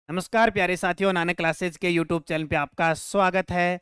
नमस्कार प्यारे साथियों, नानक क्लासेज के यूट्यूब चैनल पे आपका स्वागत है।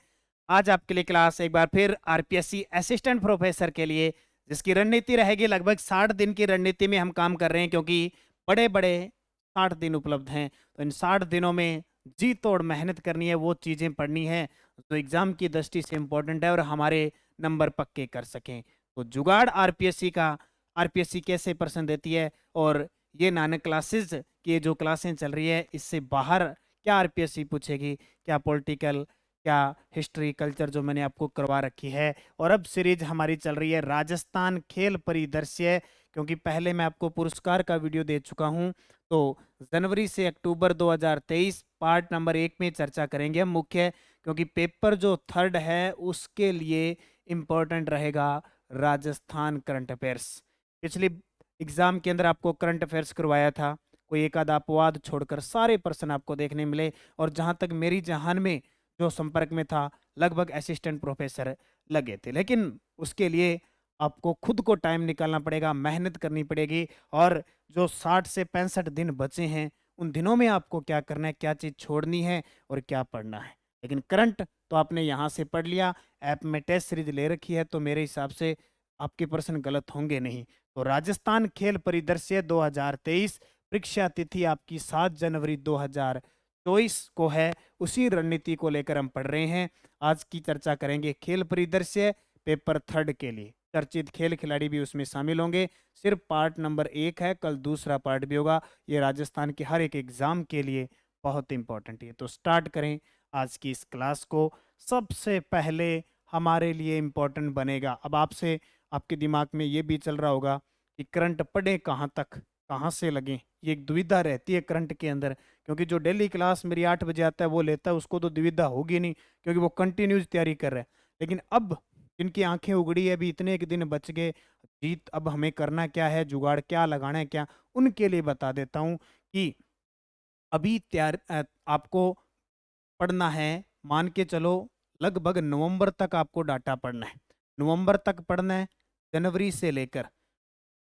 आज आपके लिए क्लास एक बार फिर आरपीएससी असिस्टेंट प्रोफेसर के लिए, जिसकी रणनीति रहेगी लगभग 60 दिन की रणनीति में हम काम कर रहे हैं, क्योंकि बड़े-बड़े 60 दिन उपलब्ध हैं। तो इन 60 दिनों में जी तोड़ मेहनत करनी है, वो चीज़ें पढ़नी है जो एग्ज़ाम की दृष्टि से इम्पोर्टेंट है और हमारे नंबर पक्के कर सकें। तो जुगाड़ आरपीएससी कैसे प्रश्न देती है, और ये नानक क्लासेस की ये जो क्लासें चल रही है, इससे बाहर क्या आरपीएससी पूछेगी, क्या पॉलिटिकल, क्या हिस्ट्री कल्चर जो मैंने आपको करवा रखी है। और अब सीरीज हमारी चल रही है राजस्थान खेल परिदृश्य, क्योंकि पहले मैं आपको पुरस्कार का वीडियो दे चुका हूं। तो जनवरी से अक्टूबर 2023 पार्ट नंबर 1 में चर्चा करेंगे हम मुख्य, क्योंकि पेपर जो थर्ड है उसके लिए इम्पोर्टेंट रहेगा राजस्थान करंट अफेयर्स। पिछली एग्जाम के अंदर आपको करंट अफेयर्स करवाया था, कोई एक आधा अपवाद छोड़कर सारे प्रश्न आपको देखने मिले। और जहां तक मेरी जहान में जो संपर्क में था, लगभग असिस्टेंट प्रोफेसर लगे थे। लेकिन उसके लिए आपको खुद को टाइम निकालना पड़ेगा, मेहनत करनी पड़ेगी। और जो 60 से 65 दिन बचे हैं, उन दिनों में आपको क्या करना है, क्या चीज़ छोड़नी है और क्या पढ़ना है। लेकिन करंट तो आपने यहाँ से पढ़ लिया, ऐप में टेस्ट सीरीज ले रखी है, तो मेरे हिसाब से आपके प्रश्न गलत होंगे नहीं। तो राजस्थान खेल परिदृश्य 2023, परीक्षा तिथि आपकी 7 जनवरी 2024 को है। उसी रणनीति को लेकर हम पढ़ रहे हैं। आज की चर्चा करेंगे खेल परिदृश्य पेपर थर्ड के लिए। चर्चित खेल खिलाड़ी भी उसमें शामिल होंगे। सिर्फ पार्ट नंबर 1 है, कल दूसरा पार्ट भी होगा। ये राजस्थान के हर एक एग्जाम के लिए बहुत इंपॉर्टेंट है। तो स्टार्ट करें आज की इस क्लास को। सबसे पहले हमारे लिए इम्पोर्टेंट बनेगा, अब आपसे आपके दिमाग में ये भी चल रहा होगा कि करंट पढ़े कहाँ तक, कहाँ से लगें। ये एक दुविधा रहती है करंट के अंदर, क्योंकि जो डेली क्लास मेरी 8 बजे आता है वो लेता है, उसको तो दुविधा होगी नहीं, क्योंकि वो कंटिन्यूस तैयारी कर रहा है। लेकिन अब जिनकी आंखें उगड़ी है, अभी इतने एक दिन बच गए, जीत अब हमें करना क्या है, जुगाड़ क्या लगाना है, क्या, उनके लिए बता देता हूँ कि अभी आपको पढ़ना है। मान के चलो लगभग नवंबर तक आपको डाटा पढ़ना है। नवंबर तक पढ़ना है, जनवरी से लेकर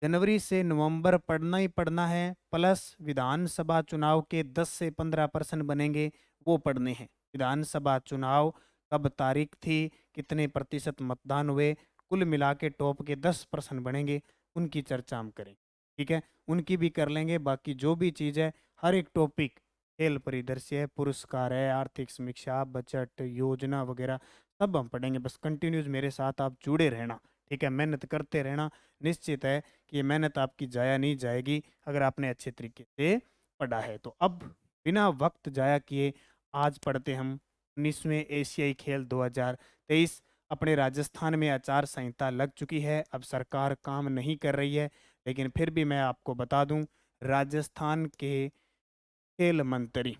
जनवरी से नवंबर पढ़ना ही पढ़ना है। प्लस विधानसभा चुनाव के 10 से 15 प्रश्न बनेंगे, वो पढ़ने हैं। विधानसभा चुनाव कब तारीख थी, कितने प्रतिशत मतदान हुए, कुल मिला के टॉप के 10 प्रश्न बनेंगे, उनकी चर्चा हम करेंगे। ठीक है, उनकी भी कर लेंगे। बाकी जो भी चीज़ है, हर एक टॉपिक, खेल परिदृश्य है, पुरस्कार है, आर्थिक समीक्षा, बजट, योजना वगैरह सब हम पढ़ेंगे। बस कंटिन्यूस मेरे साथ आप जुड़े रहना। ठीक है, मेहनत करते रहना। निश्चित है कि ये मेहनत आपकी जाया नहीं जाएगी अगर आपने अच्छे तरीके से पढ़ा है। तो अब बिना वक्त जाया किए आज पढ़ते हम 19वें एशियाई खेल 2023। अपने राजस्थान में आचार संहिता लग चुकी है, अब सरकार काम नहीं कर रही है, लेकिन फिर भी मैं आपको बता दूं, राजस्थान के खेल मंत्री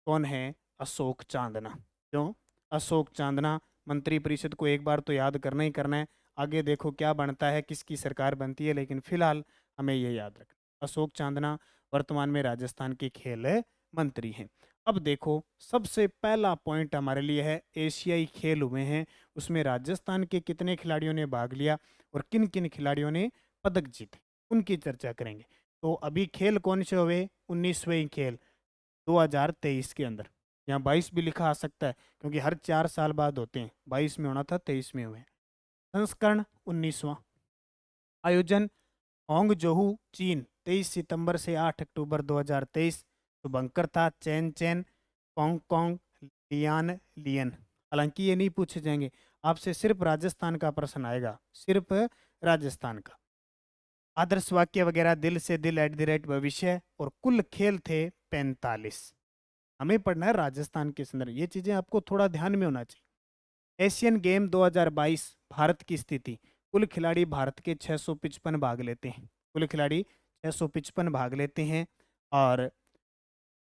कौन है? अशोक चांदना। क्यों? अशोक चांदना। मंत्री परिषद को एक बार तो याद करना ही करना है। आगे देखो क्या बनता है, किसकी सरकार बनती है, लेकिन फिलहाल हमें ये याद रखना, अशोक चांदना वर्तमान में राजस्थान के खेल मंत्री हैं। अब देखो, सबसे पहला पॉइंट हमारे लिए है, एशियाई खेल हुए हैं, उसमें राजस्थान के कितने खिलाड़ियों ने भाग लिया और किन किन खिलाड़ियों ने पदक जीते, उनकी चर्चा करेंगे। तो अभी खेल कौन से हुए? 19वें खेल 2023 के अंदर। यहाँ 22 भी लिखा आ सकता है, क्योंकि हर 4 साल बाद होते हैं। 22 में होना था, 23 में हुए। संस्करण 19वां। आयोजन होंगजोहू, चीन, 23 सितंबर से 8 अक्टूबर 2023। शुभंकर था चैन चैन, कॉन्ग लियान लियन। हालांकि ये नहीं पूछे जाएंगे आपसे, सिर्फ राजस्थान का प्रश्न आएगा, सिर्फ राजस्थान का। आदर्श वाक्य वगैरह दिल से दिल @भविष्य। और कुल खेल थे 45। हमें पढ़ना है राजस्थान के संदर्भ, ये चीजें आपको थोड़ा ध्यान में होना चाहिए। एशियन गेम 2022 भारत की स्थिति। कुल खिलाड़ी भारत के 655 भाग लेते हैं, कुल खिलाड़ी 655 भाग लेते हैं। और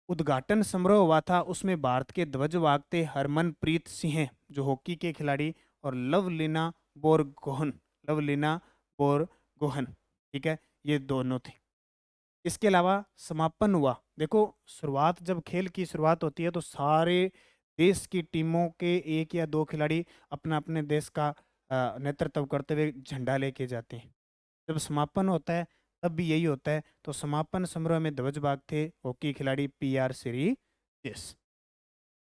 उद्घाटन समारोह हुआ था, उसमें भारत के ध्वजवाहक थे हरमनप्रीत सिंह जो हॉकी के खिलाड़ी, और लवलीना बोरगोहन। ठीक है, ये दोनों थे। इसके अलावा समापन हुआ। देखो, शुरुआत जब खेल की शुरुआत होती है तो सारे देश की टीमों के एक या दो खिलाड़ी अपना अपने देश का नेतृत्व करते हुए झंडा लेके जाते हैं। जब समापन होता है तब भी यही होता है। तो समापन समारोह में ध्वजवाहक थे हॉकी खिलाड़ी PR यस।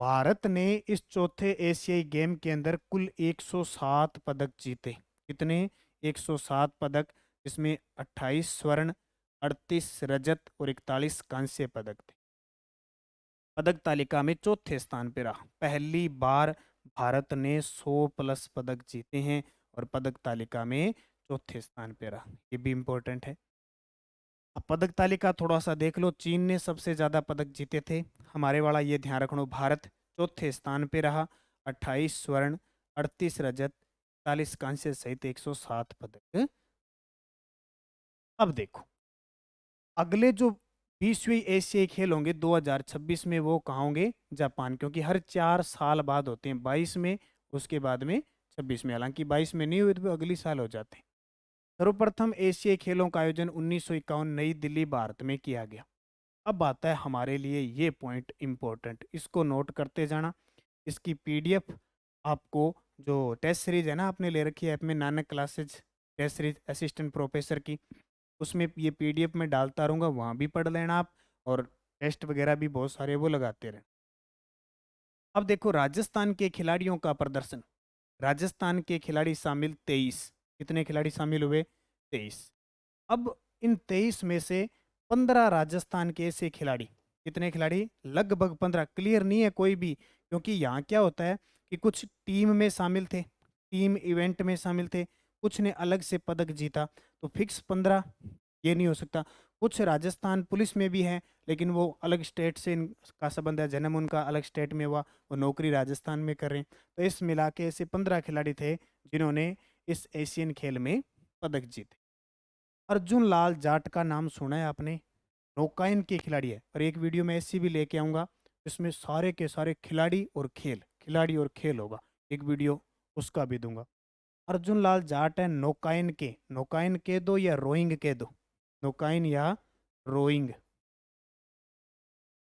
भारत ने इस चौथे एशियाई गेम के अंदर कुल 107 पदक जीते। कितने? 107 पदक, जिसमें 28 स्वर्ण, 38 रजत और 41 कांस्य पदक थे। पदक तालिका में चौथे स्थान पे रहा। पहली बार भारत ने 100 प्लस पदक जीते हैं और पदक तालिका में चौथे स्थान पे रहा। ये भी इम्पोर्टेंट है। अब पदक तालिका थोड़ा सा देख लो। चीन ने सबसे ज़्यादा पदक जीते थे। हमारे वाला ये ध्यान रखना, भारत चौथे स्थान पे रहा। 28 स्वर्ण, 38 रजत, 40 कांस्य सहित 107 पदक। अब देखो, अगले जो 20वीं एशियाई खेल होंगे 2026 में, वो कहाँ होंगे? जापान। क्योंकि हर 4 साल बाद होते हैं, 22 में, उसके बाद में 26 में। हालांकि 22 में नहीं हुए तो अगली साल हो जाते हैं। सर्वप्रथम एशियाई खेलों का आयोजन 1951 नई दिल्ली, भारत में किया गया। अब आता है हमारे लिए ये पॉइंट इम्पोर्टेंट, इसको नोट करते जाना। इसकी पीडीएफ आपको, जो टेस्ट सीरीज है ना आपने ले रखी है ऐप में, Nanak classes test series assistant professor की, उसमें ये पीडीएफ में डालता रहूँगा, वहाँ भी पढ़ लेना आप। और टेस्ट वगैरह भी बहुत सारे वो लगाते रहें। अब देखो राजस्थान के खिलाड़ियों का प्रदर्शन। राजस्थान के खिलाड़ी शामिल 23। कितने खिलाड़ी शामिल हुए? 23। अब इन 23 में से 15 राजस्थान के ऐसे खिलाड़ी, कितने खिलाड़ी? लगभग 15, क्लियर नहीं है कोई भी, क्योंकि यहाँ क्या होता है कि कुछ टीम में शामिल थे, टीम इवेंट में शामिल थे, कुछ ने अलग से पदक जीता, तो फिक्स 15 ये नहीं हो सकता। कुछ राजस्थान पुलिस में भी हैं, लेकिन वो अलग स्टेट से इनका संबंध है, जन्म उनका अलग स्टेट में हुआ, वो नौकरी राजस्थान में कर रहे हैं। तो इस मिला के ऐसे 15 खिलाड़ी थे जिन्होंने इस एशियन खेल में पदक जीते। अर्जुन लाल जाट का नाम सुना है आपने? नौकायन के खिलाड़ी है, और एक वीडियो में ऐसी भी लेके आऊँगा जिसमें सारे के सारे खिलाड़ी और खेल, खिलाड़ी और खेल होगा, एक वीडियो उसका भी दूंगा। अर्जुन लाल जाट है नौकायन के। नौकायन के दो या रोइंग के दो? नौकायन या रोइंग,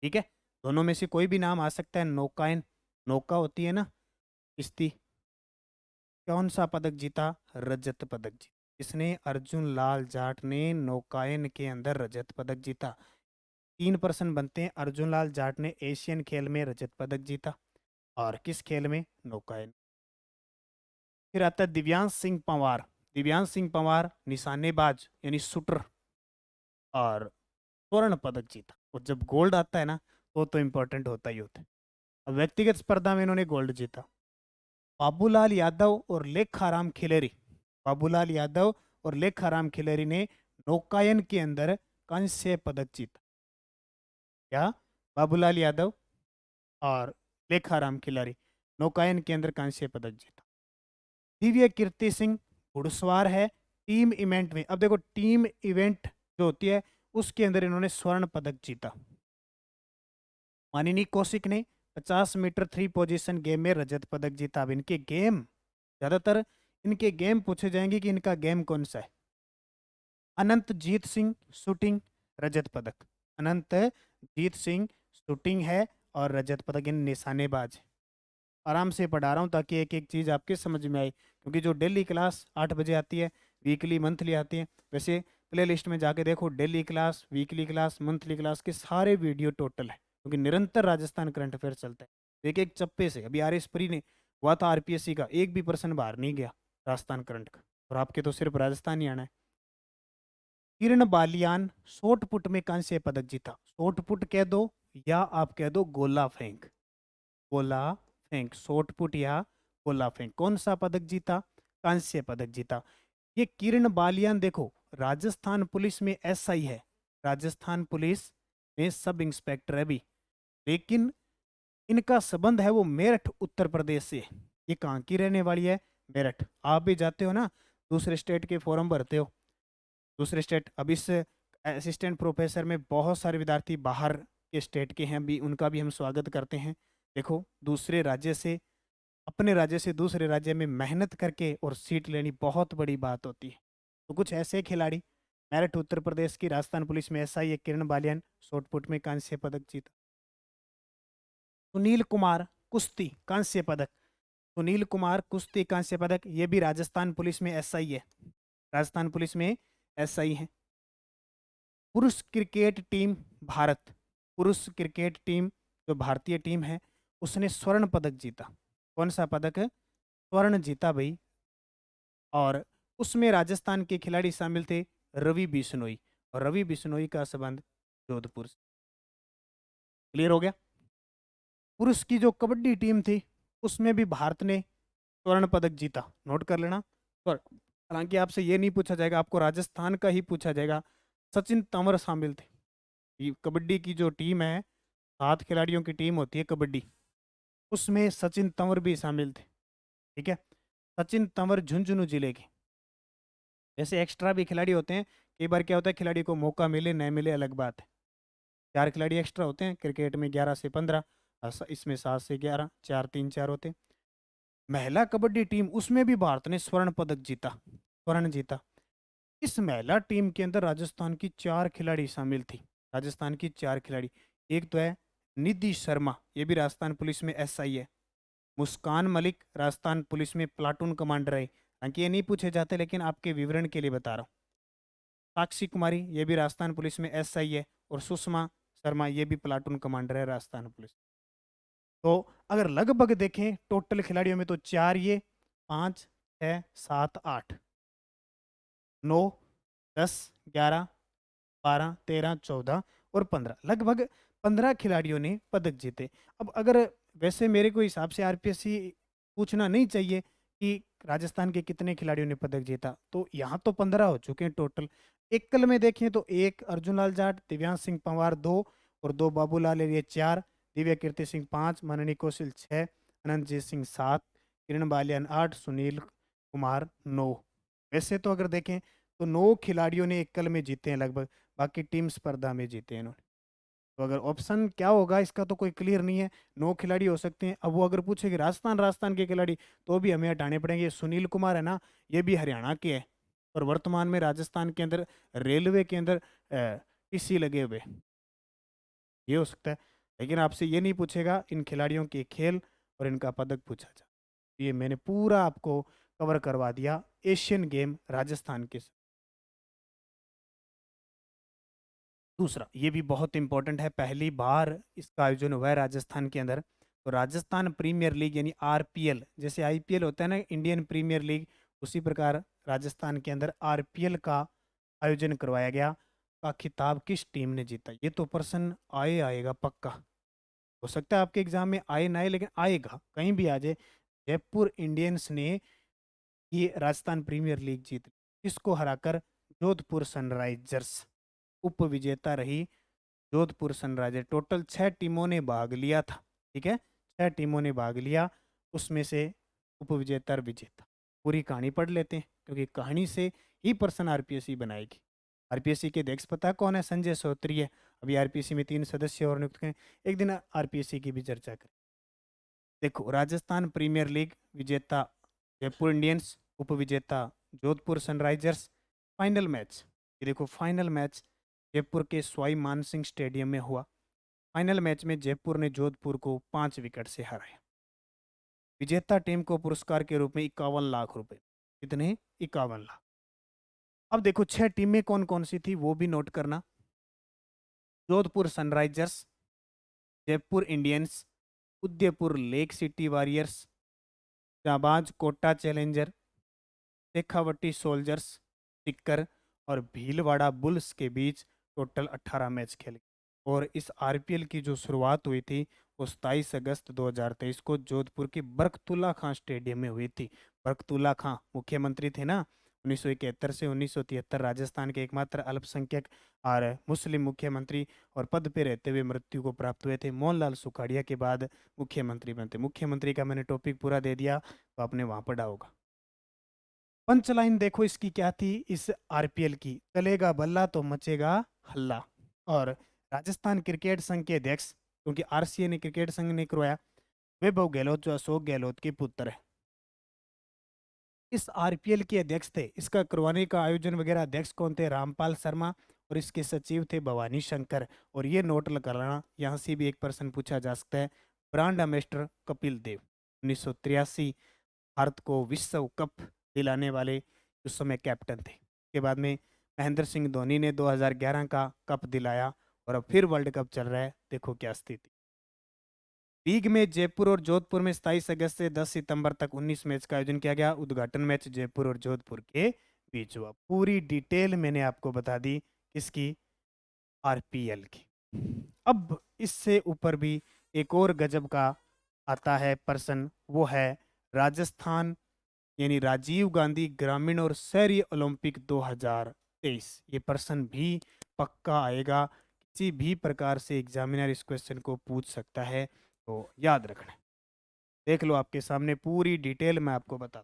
ठीक है, दोनों में से कोई भी नाम आ सकता है। नौकायन, नौका होती है ना किश्ती। कौन सा पदक जीता? रजत पदक जीता। इसने, अर्जुन लाल जाट ने नौकायन के अंदर रजत पदक जीता। 3% बनते हैं। अर्जुन लाल जाट ने एशियन खेल में रजत पदक जीता, और किस खेल में? नौकायन। फिर आता है दिव्यांश सिंह पंवार। दिव्यांश सिंह पंवार निशानेबाज यानी शूटर, और स्वर्ण पदक जीता। और जब गोल्ड आता है ना, तो इम्पोर्टेंट होता ही होता है। अब व्यक्तिगत स्पर्धा में इन्होंने गोल्ड जीता। बाबूलाल यादव और लेखाराम खिलेरी, बाबूलाल यादव और लेखाराम खिलेरी ने नौकायन के अंदर कांस्य पदक जीता। क्या? बाबूलाल यादव और लेखाराम खिलाड़ी नौकायन के अंदर कांस्य पदक जीता। दिव्य कीर्ति सिंह घुड़सवार है, टीम इवेंट में। अब देखो, टीम इवेंट जो होती है उसके अंदर इन्होंने स्वर्ण पदक जीता। मानिनी कौशिक ने 50 मीटर 3 पोजीशन गेम में रजत पदक जीता। अब इनके गेम, ज्यादातर इनके गेम पूछे जाएंगे कि इनका गेम कौन सा है। अनंत जीत सिंह शूटिंग, रजत पदक। अनंत जीत सिंह शूटिंग है और रजत पदक, इन निशानेबाज है। आराम से पढ़ा रहा हूँ ताकि एक एक चीज़ आपके समझ में आए, क्योंकि जो डेली क्लास 8 बजे आती है, वीकली मंथली आती है, वैसे प्ले लिस्ट में जाके देखो, daily class, weekly class, monthly class के सारे वीडियो टोटल है, क्योंकि निरंतर राजस्थान करंट अफेयर चलता है। एक एक चप्पे से, अभी RS प्री ने हुआ था RPSC का, एक भी पर्सन बाहर नहीं गया राजस्थान करंट का, और आपके तो सिर्फ राजस्थान ही आना है। किरण बालियान शॉर्ट पुट में कांस्य पदक जीता। शॉर्ट पुट कह दो या आप कह दो गोला फेंक, गोला फेंक, शॉर्ट पुट या गोला फेंक, कौन सा पदक जीता? कांस्य पदक जीता। ये किरण बालियान देखो, राजस्थान पुलिस में SI है, राजस्थान पुलिस में सब इंस्पेक्टर है भी, लेकिन इनका संबंध है वो मेरठ उत्तर प्रदेश से। ये कहाँ की रहने वाली है? मेरठ। आप भी जाते हो ना, दूसरे स्टेट के फॉर्म भरते हो, दूसरे स्टेट। अब इस असिस्टेंट प्रोफेसर में बहुत सारे विद्यार्थी बाहर के स्टेट के हैं भी, उनका भी हम स्वागत करते हैं। देखो, दूसरे राज्य से, अपने राज्य से दूसरे राज्य में मेहनत करके और सीट लेनी बहुत बड़ी बात होती है। तो कुछ ऐसे खिलाड़ी, मेरठ उत्तर प्रदेश की राजस्थान पुलिस में SI है किरण बालियान, शॉटपुट में कांस्य पदक जीता। सुनील कुमार कुश्ती कांस्य पदक। सुनील कुमार कुश्ती कांस्य पदक, ये भी राजस्थान पुलिस में SI है, राजस्थान पुलिस में SI है। पुरुष क्रिकेट टीम भारत, पुरुष क्रिकेट टीम जो भारतीय टीम है उसने स्वर्ण पदक जीता। कौन सा पदक है? स्वर्ण जीता भाई। और उसमें राजस्थान के खिलाड़ी शामिल थे रवि बिश्नोई, और रवि बिश्नोई का संबंध जोधपुर से। क्लियर हो गया? पुरुष की जो कबड्डी टीम थी उसमें भी भारत ने स्वर्ण पदक जीता। नोट कर लेना। और हालांकि आपसे ये नहीं पूछा जाएगा, आपको राजस्थान का ही पूछा जाएगा। सचिन तंवर शामिल थे। ये कबड्डी की जो टीम है, 7 खिलाड़ियों की टीम होती है कबड्डी, उसमें सचिन तंवर भी शामिल थे। ठीक है। सचिन तंवर झुंझुनू जिले के। जैसे एक्स्ट्रा भी खिलाड़ी होते हैं, कई बार क्या होता है खिलाड़ी को मौका मिले न मिले अलग बात है। 4 खिलाड़ी एक्स्ट्रा होते हैं क्रिकेट में, 11 से 15, इसमें 7 से 11, 4 3 4 होते हैं। महिला कबड्डी टीम, उसमें भी भारत ने स्वर्ण पदक जीता, स्वर्ण जीता। इस महिला टीम के अंदर राजस्थान की 4 खिलाड़ी शामिल थी। राजस्थान की 4 खिलाड़ी। एक तो है निधि शर्मा, ये भी राजस्थान पुलिस में एसआई है। मुस्कान मलिक राजस्थान पुलिस में प्लाटून कमांडर है। हालांकि ये नहीं पूछे जाते, लेकिन आपके विवरण के लिए बता रहा हूँ। साक्षी कुमारी, ये भी राजस्थान पुलिस में एसआई है। और सुषमा शर्मा, ये भी प्लाटून कमांडर है राजस्थान पुलिस। तो अगर लगभग देखें टोटल खिलाड़ियों में, तो 4 ये, 5 6 7 8 9 10 11 12 13 14 और 15, लगभग 15 खिलाड़ियों ने पदक जीते। अब अगर, वैसे मेरे को हिसाब से आरपीएससी पूछना नहीं चाहिए कि राजस्थान के कितने खिलाड़ियों ने पदक जीता, तो यहाँ तो 15 हो चुके हैं टोटल। एकल में देखें तो 1 अर्जुन लाल जाट, दिव्यांश सिंह पंवार 2, और 2 बाबूलाल एरिया 4, दिव्या कीर्ति सिंह 5, मननी कौशल 6, अनंतजीत सिंह 7, किरण बालियान 8, सुनील कुमार 9। वैसे तो अगर देखें तो 9 खिलाड़ियों ने एकल में जीते हैं लगभग, बाकी टीम स्पर्धा में जीते हैं इन्होंने। तो अगर ऑप्शन क्या होगा इसका तो कोई क्लियर नहीं है। 9 खिलाड़ी हो सकते हैं। अब वो अगर पूछे कि राजस्थान के खिलाड़ी, तो भी हमें हटाने पड़ेंगे। सुनील कुमार है ना, ये भी हरियाणा के है, और वर्तमान में राजस्थान के अंदर रेलवे के अंदर टीसी लगे हुए, ये हो सकता है। लेकिन आपसे ये नहीं पूछेगा इन खिलाड़ियों के खेल और इनका पदक पूछा जाए। ये मैंने पूरा आपको कवर करवा दिया एशियन गेम राजस्थान के। दूसरा, ये भी बहुत इंपॉर्टेंट है, पहली बार इसका आयोजन हुआ है राजस्थान के अंदर। तो राजस्थान प्रीमियर लीग यानी आरपीएल, जैसे आईपीएल होता है ना इंडियन प्रीमियर लीग, उसी प्रकार राजस्थान के अंदर आरपीएल का आयोजन करवाया गया। का खिताब किस टीम ने जीता? ये तो प्रश्न आएगा पक्का। हो सकता है आपके एग्जाम में आए ना आए, लेकिन आएगा, कहीं भी आ जाए। जयपुर इंडियंस ने ये राजस्थान प्रीमियर लीग जीत ली। इसको हराकर जोधपुर सनराइजर्स उप विजेता रही। जोधपुर सनराइजर, टोटल 6 टीमों ने भाग लिया था। ठीक है, 6 टीमों ने भाग लिया, उसमें से उपविजेता और विजेता। पूरी कहानी पढ़ लेते हैं, क्योंकि कहानी से ही पर्सन आरपीएससी बनाएगी। आरपीएससी के अध्यक्ष पता कौन है? संजय सोत्री है। अभी आरपीएससी में 3 सदस्य और नियुक्त हैं। एक दिन आरपीएससी की भी चर्चा करें। देखो, राजस्थान प्रीमियर लीग विजेता जयपुर इंडियंस, उपविजेता जोधपुर सनराइजर्स। फाइनल मैच, ये देखो फाइनल मैच जयपुर के सवाई मानसिंह स्टेडियम में हुआ। फाइनल मैच में जयपुर ने जोधपुर को 5 विकेट से हराया। विजेता टीम को पुरस्कार के रूप में 51 लाख रुपए। कितने? 51 लाख। अब देखो 6 टीमें कौन कौन सी थी वो भी नोट करना। Jodhpur sunrisers, Jaipur Indians, Udaipur lake city warriors, Jabaz Kota challenger, Shekhawati soldiers, टिक्कर और भीलवाड़ा बुल्स के बीच टोटल 18 मैच खेले। और इस आरपीएल की जो शुरुआत हुई थी वो 27 अगस्त 2023 को जोधपुर के बरकतुल्ला खां स्टेडियम में हुई थी। बरकतुल्ला खां मुख्यमंत्री थे ना, 1971 से 1973 राजस्थान के एकमात्र अल्पसंख्यक और मुस्लिम मुख्यमंत्री, और पद पे रहते हुए मृत्यु को प्राप्त हुए थे। मोहनलाल सुखाड़िया के बाद मुख्यमंत्री बनते। मुख्यमंत्री का मैंने टॉपिक पूरा दे दिया, तो आपने वहां पढ़ा होगा। पंच लाइन देखो इसकी क्या थी इस आरपीएल की, चलेगा बल्ला तो मचेगा हल्ला। और राजस्थान क्रिकेट संघ के अध्यक्ष, क्योंकि आरसीए ने क्रिकेट संघ ने करवाया, वैभव गहलोत जो अशोक गहलोत के पुत्र है, इस आरपीएल के अध्यक्ष थे। इसका करवाने का आयोजन वगैरह अध्यक्ष कौन थे? रामपाल शर्मा। और इसके सचिव थे भवानी शंकर। और ये नोट कराना, यहाँ से भी एक प्रश्न पूछा जा सकता है। ब्रांड एम्बेसडर कपिल देव, 1983 भारत को विश्व कप दिलाने वाले उस समय कैप्टन थे। उसके बाद में महेंद्र सिंह धोनी ने 2011 का कप दिलाया, और अब फिर वर्ल्ड कप चल रहा है। देखो क्या स्थिति। लीग में जयपुर और जोधपुर में 27 अगस्त से 10 सितंबर तक 19 मैच का आयोजन किया गया। उद्घाटन मैच जयपुर और जोधपुर के बीच हुआ। पूरी डिटेल मैंने आपको बता दी किसकी, आरपीएल की। अब इससे ऊपर भी एक और गजब का आता है पर्सन, वो है राजस्थान यानी राजीव गांधी ग्रामीण और शहरी ओलंपिक 2023। ये पर्सन भी पक्का आएगा, किसी भी प्रकार से एग्जामिनर इस क्वेश्चन को पूछ सकता है, तो याद रखना। देख लो आपके सामने पूरी डिटेल मैं आपको बता।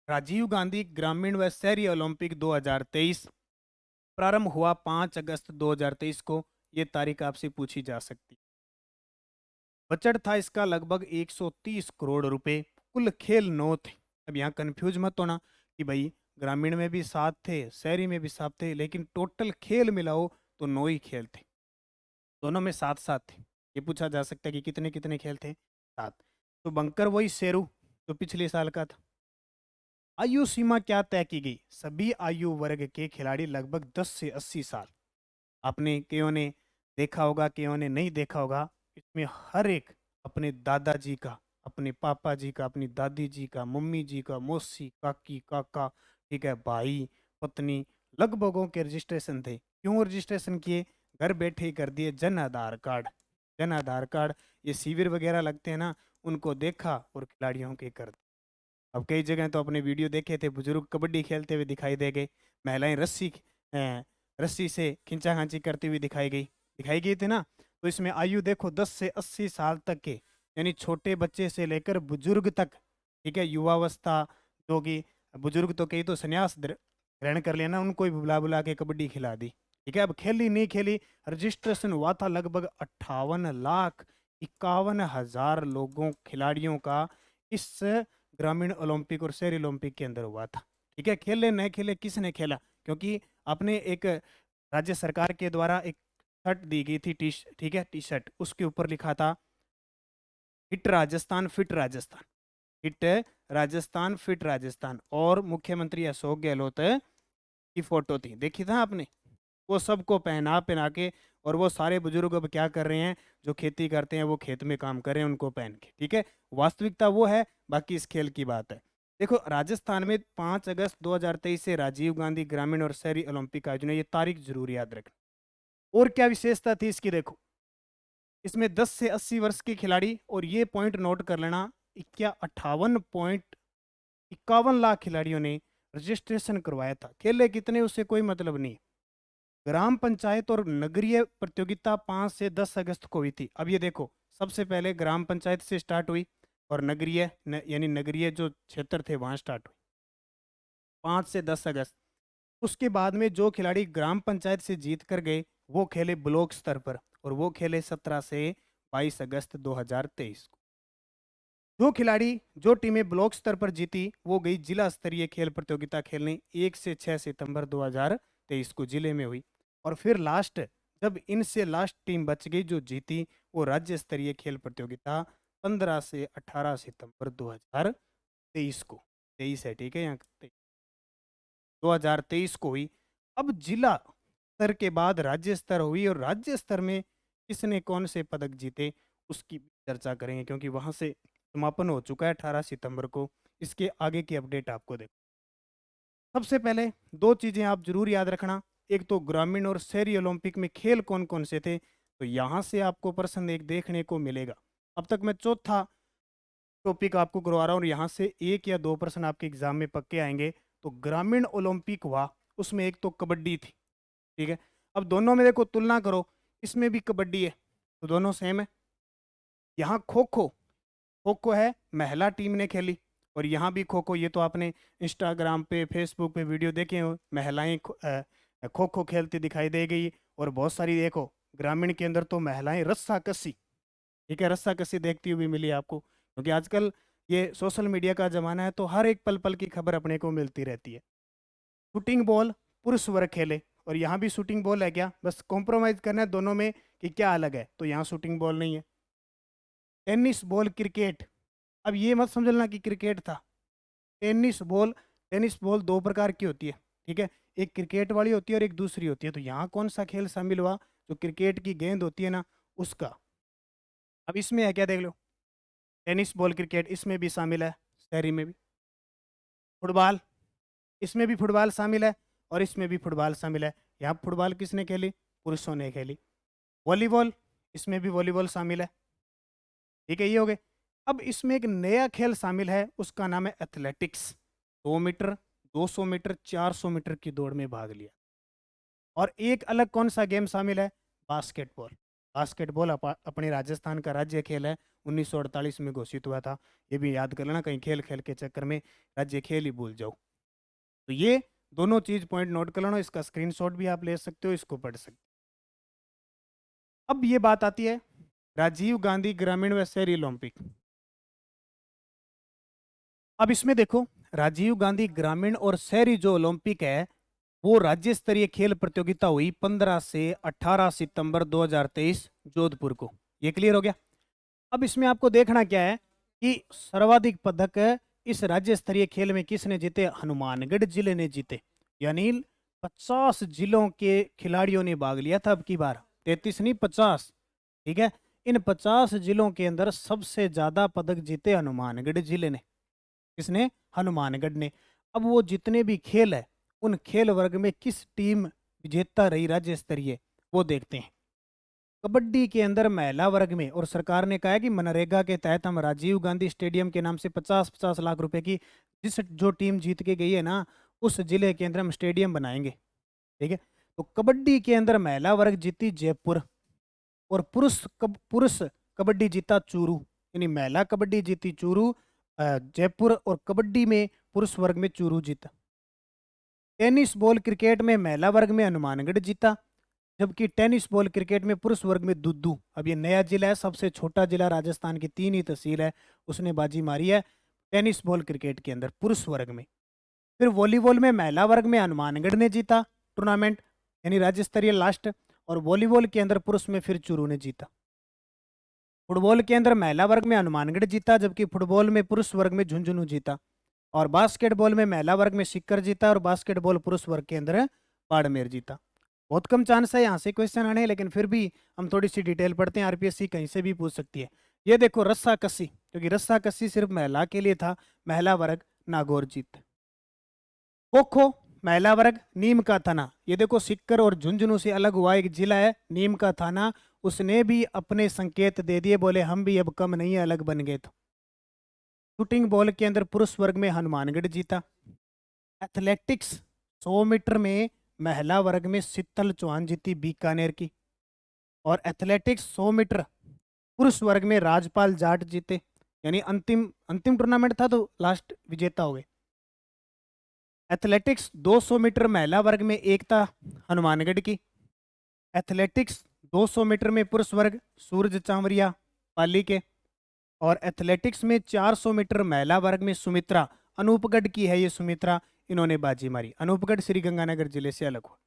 राजीव गांधी ग्रामीण व शहरी ओलंपिक 2023 प्रारंभ हुआ 5 अगस्त 2023 को। ये तारीख आपसे पूछी जा सकती। बजट था इसका लगभग 130 करोड़ रुपए। कुल खेल 9 थे। अब यहाँ कंफ्यूज मत होना कि भाई ग्रामीण में भी 7 थे, शहरी में भी 7 थे, लेकिन टोटल खेल मिलाओ तो 9 ही खेल थे। दोनों में 7-7 थे। ये पूछा जा सकता है कि कितने कितने खेल थे, 7। तो बंकर वही शेरू जो पिछले साल का था। आयु सीमा क्या तय की गई? सभी आयु वर्ग के खिलाड़ी लगभग 10 से 80 साल। आपने कईयों ने देखा होगा, कईयों ने नहीं देखा होगा। इसमें हर एक अपने दादाजी का, अपने पापा जी का, अपनी दादी जी का, मम्मी जी का, मौसी, काकी, काका, ठीक है, भाई, पत्नी, लगभगों के रजिस्ट्रेशन थे। क्यों रजिस्ट्रेशन किए? घर बैठे ही कर दिए। जन आधार कार्ड, जन आधार कार्ड, ये शिविर वगैरह लगते हैं ना, उनको देखा और खिलाड़ियों के कर दिए। अब कई जगह तो अपने वीडियो देखे थे, बुजुर्ग कबड्डी खेलते हुए दिखाई दे गए, महिलाएं रस्सी से खींचा खांची करती हुई दिखाई गई थी ना। तो इसमें आयु देखो 10 से 80 साल तक के, यानी छोटे बच्चे से लेकर बुजुर्ग तक, ठीक है, युवावस्था, जो कि बुजुर्ग तो कई तो संन्यास ग्रहण कर लिया ना, उनको ही बुला बुला के कबड्डी खिला दी। ठीक है, अब खेली नहीं खेली, रजिस्ट्रेशन हुआ था लगभग 58,51,000 लोगों, खिलाड़ियों का इस ग्रामीण ओलंपिक और शहरी ओलंपिक के अंदर हुआ था। ठीक है, खेले न खेले, किसने खेला? क्योंकि आपने एक राज्य सरकार के द्वारा एक शर्ट दी गई थी, ठीक है, टी शर्ट, उसके ऊपर लिखा था hit Rajasthan fit Rajasthan, hit Rajasthan fit Rajasthan, और मुख्यमंत्री अशोक गहलोत की फोटो थी, देखी था आपने? वो सबको पहना पहना के, और वो सारे बुजुर्ग अब क्या कर रहे हैं, जो खेती करते हैं वो खेत में काम कर रहे हैं उनको पहन के। ठीक है, वास्तविकता वो है, बाकी इस खेल की बात है। देखो, राजस्थान में 5 अगस्त 2023 से राजीव गांधी ग्रामीण और शहरी ओलंपिक का आयोजन है। ये तारीख जरूर याद रखना। और क्या विशेषता थी इसकी? देखो, इसमें 10 से 80 वर्ष के खिलाड़ी, और ये पॉइंट नोट कर लेना, 58.51 लाख खिलाड़ियों ने रजिस्ट्रेशन करवाया था। खेले कितने उससे कोई मतलब नहीं। ग्राम पंचायत और नगरीय प्रतियोगिता 5 से 10 अगस्त को हुई थी। अब ये देखो, सबसे पहले ग्राम पंचायत से स्टार्ट हुई, और नगरीय यानी नगरीय जो क्षेत्र थे वहां स्टार्ट हुई 5 से 10 अगस्त। उसके बाद में जो खिलाड़ी ग्राम पंचायत से जीत कर गए वो खेले ब्लॉक स्तर पर, और वो खेले 17 से 22 अगस्त 2023 को। जो खिलाड़ी, जो टीमें ब्लॉक स्तर पर जीती वो गई जिला स्तरीय खेल प्रतियोगिता खेलने 1 से 6 सितंबर 2023 को जिले में हुई। और फिर लास्ट, जब इनसे लास्ट टीम बच गई जो जीती, वो राज्य स्तरीय खेल प्रतियोगिता 15 से 18 सितंबर 2023 को, 23 है, ठीक है, यहाँ 2023 को हुई। अब जिला स्तर के बाद राज्य स्तर हुई, और राज्य स्तर में किसने कौन से पदक जीते उसकी भी चर्चा करेंगे, क्योंकि वहां से समापन हो चुका है 18 सितंबर को। इसके आगे की अपडेट आपको देखो। सबसे पहले दो चीजें आप जरूर याद रखना, एक तो ग्रामीण और शहरी ओलंपिक में खेल कौन कौन से थे, तो यहाँ से आपको प्रश्न एक देखने को मिलेगा। अब तक मैं चौथा टॉपिक आपको करवा रहा हूँ, और यहाँ से 1 या 2 प्रश्न आपके एग्जाम में पक्के आएंगे। तो ग्रामीण ओलंपिक हुआ, उसमें एक तो कबड्डी थी, ठीक है। अब दोनों में देखो तुलना करो, इसमें भी कबड्डी है तो दोनों सेम है। यहाँ खो खो, खो खो है, महिला टीम ने खेली, और यहाँ भी खो खो। ये तो आपने इंस्टाग्राम पे, फेसबुक पे वीडियो देखे हो, महिलाएं खो खो खेलती दिखाई दे गई। और बहुत सारी देखो ग्रामीण के अंदर तो महिलाएं रस्सा कसी, ठीक है, रस्सा कसी देखती हुई मिली आपको, क्योंकि आजकल ये सोशल मीडिया का जमाना है, तो हर एक पल पल की खबर अपने को मिलती रहती है। शूटिंग बॉल पुरुष वर्ग खेले, और यहाँ भी शूटिंग बॉल है क्या, बस कॉम्प्रोमाइज करना है दोनों में कि क्या अलग है, तो यहाँ शूटिंग बॉल नहीं है। टेनिस बॉल क्रिकेट, अब ये मत समझना कि क्रिकेट था। टेनिस बॉल, टेनिस बॉल 2 प्रकार की होती है, ठीक है। एक क्रिकेट वाली होती है और एक दूसरी होती है। तो यहाँ कौन सा खेल शामिल हुआ? जो क्रिकेट की गेंद होती है ना, उसका। अब इसमें है क्या, देख लो, टेनिस बॉल क्रिकेट इसमें भी शामिल है, शहरी में भी। फुटबॉल, इसमें भी फुटबॉल शामिल है और इसमें भी फुटबॉल शामिल है। यहाँ फुटबॉल किसने खेली? पुरुषों ने खेली। वॉलीबॉल, इसमें भी वॉलीबॉल शामिल है। ठीक है, ये हो गए। अब इसमें एक नया खेल शामिल है, उसका नाम है एथलेटिक्स। 100 मीटर, 200 मीटर, 400 मीटर की दौड़ में भाग लिया। और एक अलग कौन सा गेम शामिल है? बास्केटबॉल। बास्केटबॉल अपने राजस्थान का राज्य खेल है, 1948 में घोषित हुआ था। ये भी याद कर लेना, कहीं खेल खेल के चक्कर में राज्य खेल ही भूल जाओ। तो ये दोनों चीज पॉइंट नोट कर लेना, इसका स्क्रीनशॉट भी आप ले सकते हो, इसको पढ़ सकते हो। अब ये बात आती है राजीव गांधी ग्रामीण व शहरी ओलंपिक। अब इसमें देखो, राजीव गांधी ग्रामीण और शहरी जो ओलंपिक है, वो राज्य स्तरीय खेल प्रतियोगिता हुई 15 से 18 सितंबर 2023 जोधपुर को। ये क्लियर हो गया। अब इसमें आपको देखना क्या है कि सर्वाधिक पदक इस राज्य स्तरीय खेल में किसने जीते? हनुमानगढ़ जिले ने जीते। यानी 50 जिलों के खिलाड़ियों ने भाग लिया था अब की बार, 33 नहीं 50। ठीक है, इन 50 जिलों के अंदर सबसे ज्यादा पदक जीते हनुमानगढ़ जिले ने। किसने? हनुमानगढ़ ने। अब वो जितने भी खेल है, उन खेल वर्ग में किस टीम विजेता रही राज्य स्तरीय, वो देखते हैं। कबड्डी के अंदर महिला वर्ग में, और सरकार ने कहा है कि मनरेगा के तहत हम राजीव गांधी स्टेडियम के नाम से 50-50 लाख रुपए की, जिस जो टीम जीत के गई है ना, उस जिले के अंदर हम स्टेडियम बनाएंगे। ठीक है, तो कबड्डी के अंदर महिला वर्ग जीती जयपुर, और पुरुष कबड्डी जीता चूरू। यानी महिला कबड्डी जीती चूरू, जयपुर, और कबड्डी में पुरुष वर्ग में चूरू जीता। टेनिस बॉल क्रिकेट में महिला वर्ग में हनुमानगढ़ जीता, जबकि टेनिस बॉल क्रिकेट में पुरुष वर्ग में दुद्दू, अब ये नया जिला है, सबसे छोटा जिला राजस्थान की 3 ही तहसील है, उसने बाजी मारी है टेनिस बॉल क्रिकेट के अंदर पुरुष वर्ग में। फिर वॉलीबॉल में महिला वर्ग में हनुमानगढ़ ने जीता टूर्नामेंट, यानी राज्य स्तरीय लास्ट, और वॉलीबॉल के अंदर पुरुष में फिर चूरू ने जीता। फुटबॉल के अंदर महिला वर्ग में हनुमानगढ़ जीता, जबकि फुटबॉल में पुरुष वर्ग में झुंझुनू जीता। और बास्केटबॉल में महिला वर्ग में सीकर जीता, और बास्केटबॉल पुरुष वर्ग के अंदर बाड़मेर जीता। बहुत कम चांस है यहाँ से क्वेश्चन आने, लेकिन फिर भी हम थोड़ी सी डिटेल पढ़ते हैं, आरपीएससी कहीं से भी पूछ सकती है। ये देखो रस्सा कस्सी, क्योंकि रस्सा कस्सी सिर्फ महिला के लिए था, महिला वर्ग नागौर जीत। खो खो महिला वर्ग नीम का थाना, ये देखो सिक्कर और झुंझुनू से अलग हुआ एक जिला है नीम का थाना, उसने भी अपने संकेत दे दिए, बोले हम भी अब कम नहीं है, अलग बन गए। तो शूटिंग बॉल के अंदर पुरुष वर्ग में हनुमानगढ़ जीता। एथलेटिक्स 100 मीटर में महिला वर्ग में शीतल चौहान जीती बीकानेर की। और एथलेटिक्स 100 मीटर पुरुष वर्ग में राजपाल जाट जीते, यानी अंतिम अंतिम टूर्नामेंट था तो लास्ट विजेता हो गए। एथलेटिक्स 200 मीटर महिला वर्ग में एकता हनुमानगढ़ की। एथलेटिक्स 200 मीटर में पुरुष वर्ग सूरज चांवरिया पाली के। और एथलेटिक्स में 400 मीटर महिला वर्ग में सुमित्रा, अनूपगढ़ की है ये सुमित्रा, इन्होंने बाजी मारी। अनूपगढ़ श्री गंगानगर जिले से अलग हुआ।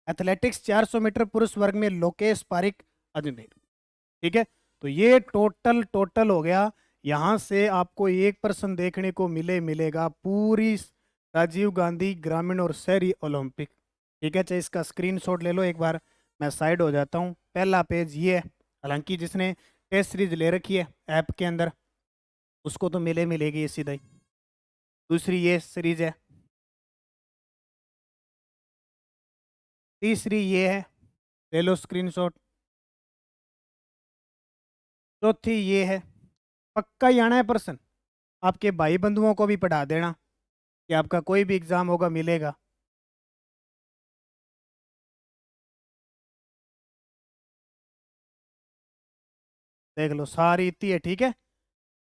एथलेटिक्स 400 मीटर पुरुष वर्ग में लोकेश पारिक अजमेर। ठीक है, तो ये टोटल हो गया। यहाँ से आपको 1% देखने को मिलेगा पूरी राजीव गांधी ग्रामीण और शहरी ओलंपिक। ठीक है, चाहे इसका स्क्रीनशॉट ले लो एक बार, मैं साइड हो जाता हूँ। पहला पेज ये है, हालांकि जिसने टेस्ट सीरीज ले रखी है ऐप के अंदर उसको तो मिलेगी ये सीधा ही। दूसरी ये सीरीज है, तीसरी ये है, ले लो स्क्रीनशॉट। चौथी ये है। पक्का ही आना है पर्सन, आपके भाई बंधुओं को भी पढ़ा देना कि आपका कोई भी एग्जाम होगा मिलेगा। देख लो सारी इतनी है। ठीक है,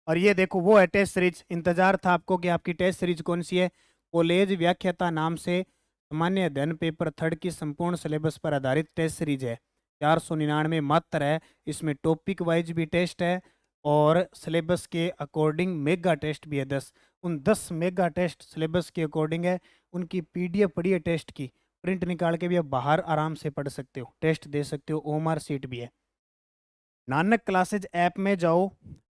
और ये देखो वो है टेस्ट सीरीज। इंतजार था आपको कि आपकी टेस्ट सीरीज कौन सी है। कॉलेज व्याख्याता नाम से सामान्य अध्ययन पेपर 3 की संपूर्ण सिलेबस पर आधारित टेस्ट सीरीज है। 499 मात्र है। इसमें टॉपिक वाइज भी टेस्ट है और सिलेबस के अकॉर्डिंग मेगा टेस्ट भी है 10। उन 10 मेगा टेस्ट सिलेबस के अकॉर्डिंग है। उनकी पीडीएफ पड़ी है टेस्ट की, प्रिंट निकाल के भी आप बाहर आराम से पढ़ सकते हो, टेस्ट दे सकते हो। ओएमआर सीट भी है। नानक क्लासेज ऐप में जाओ,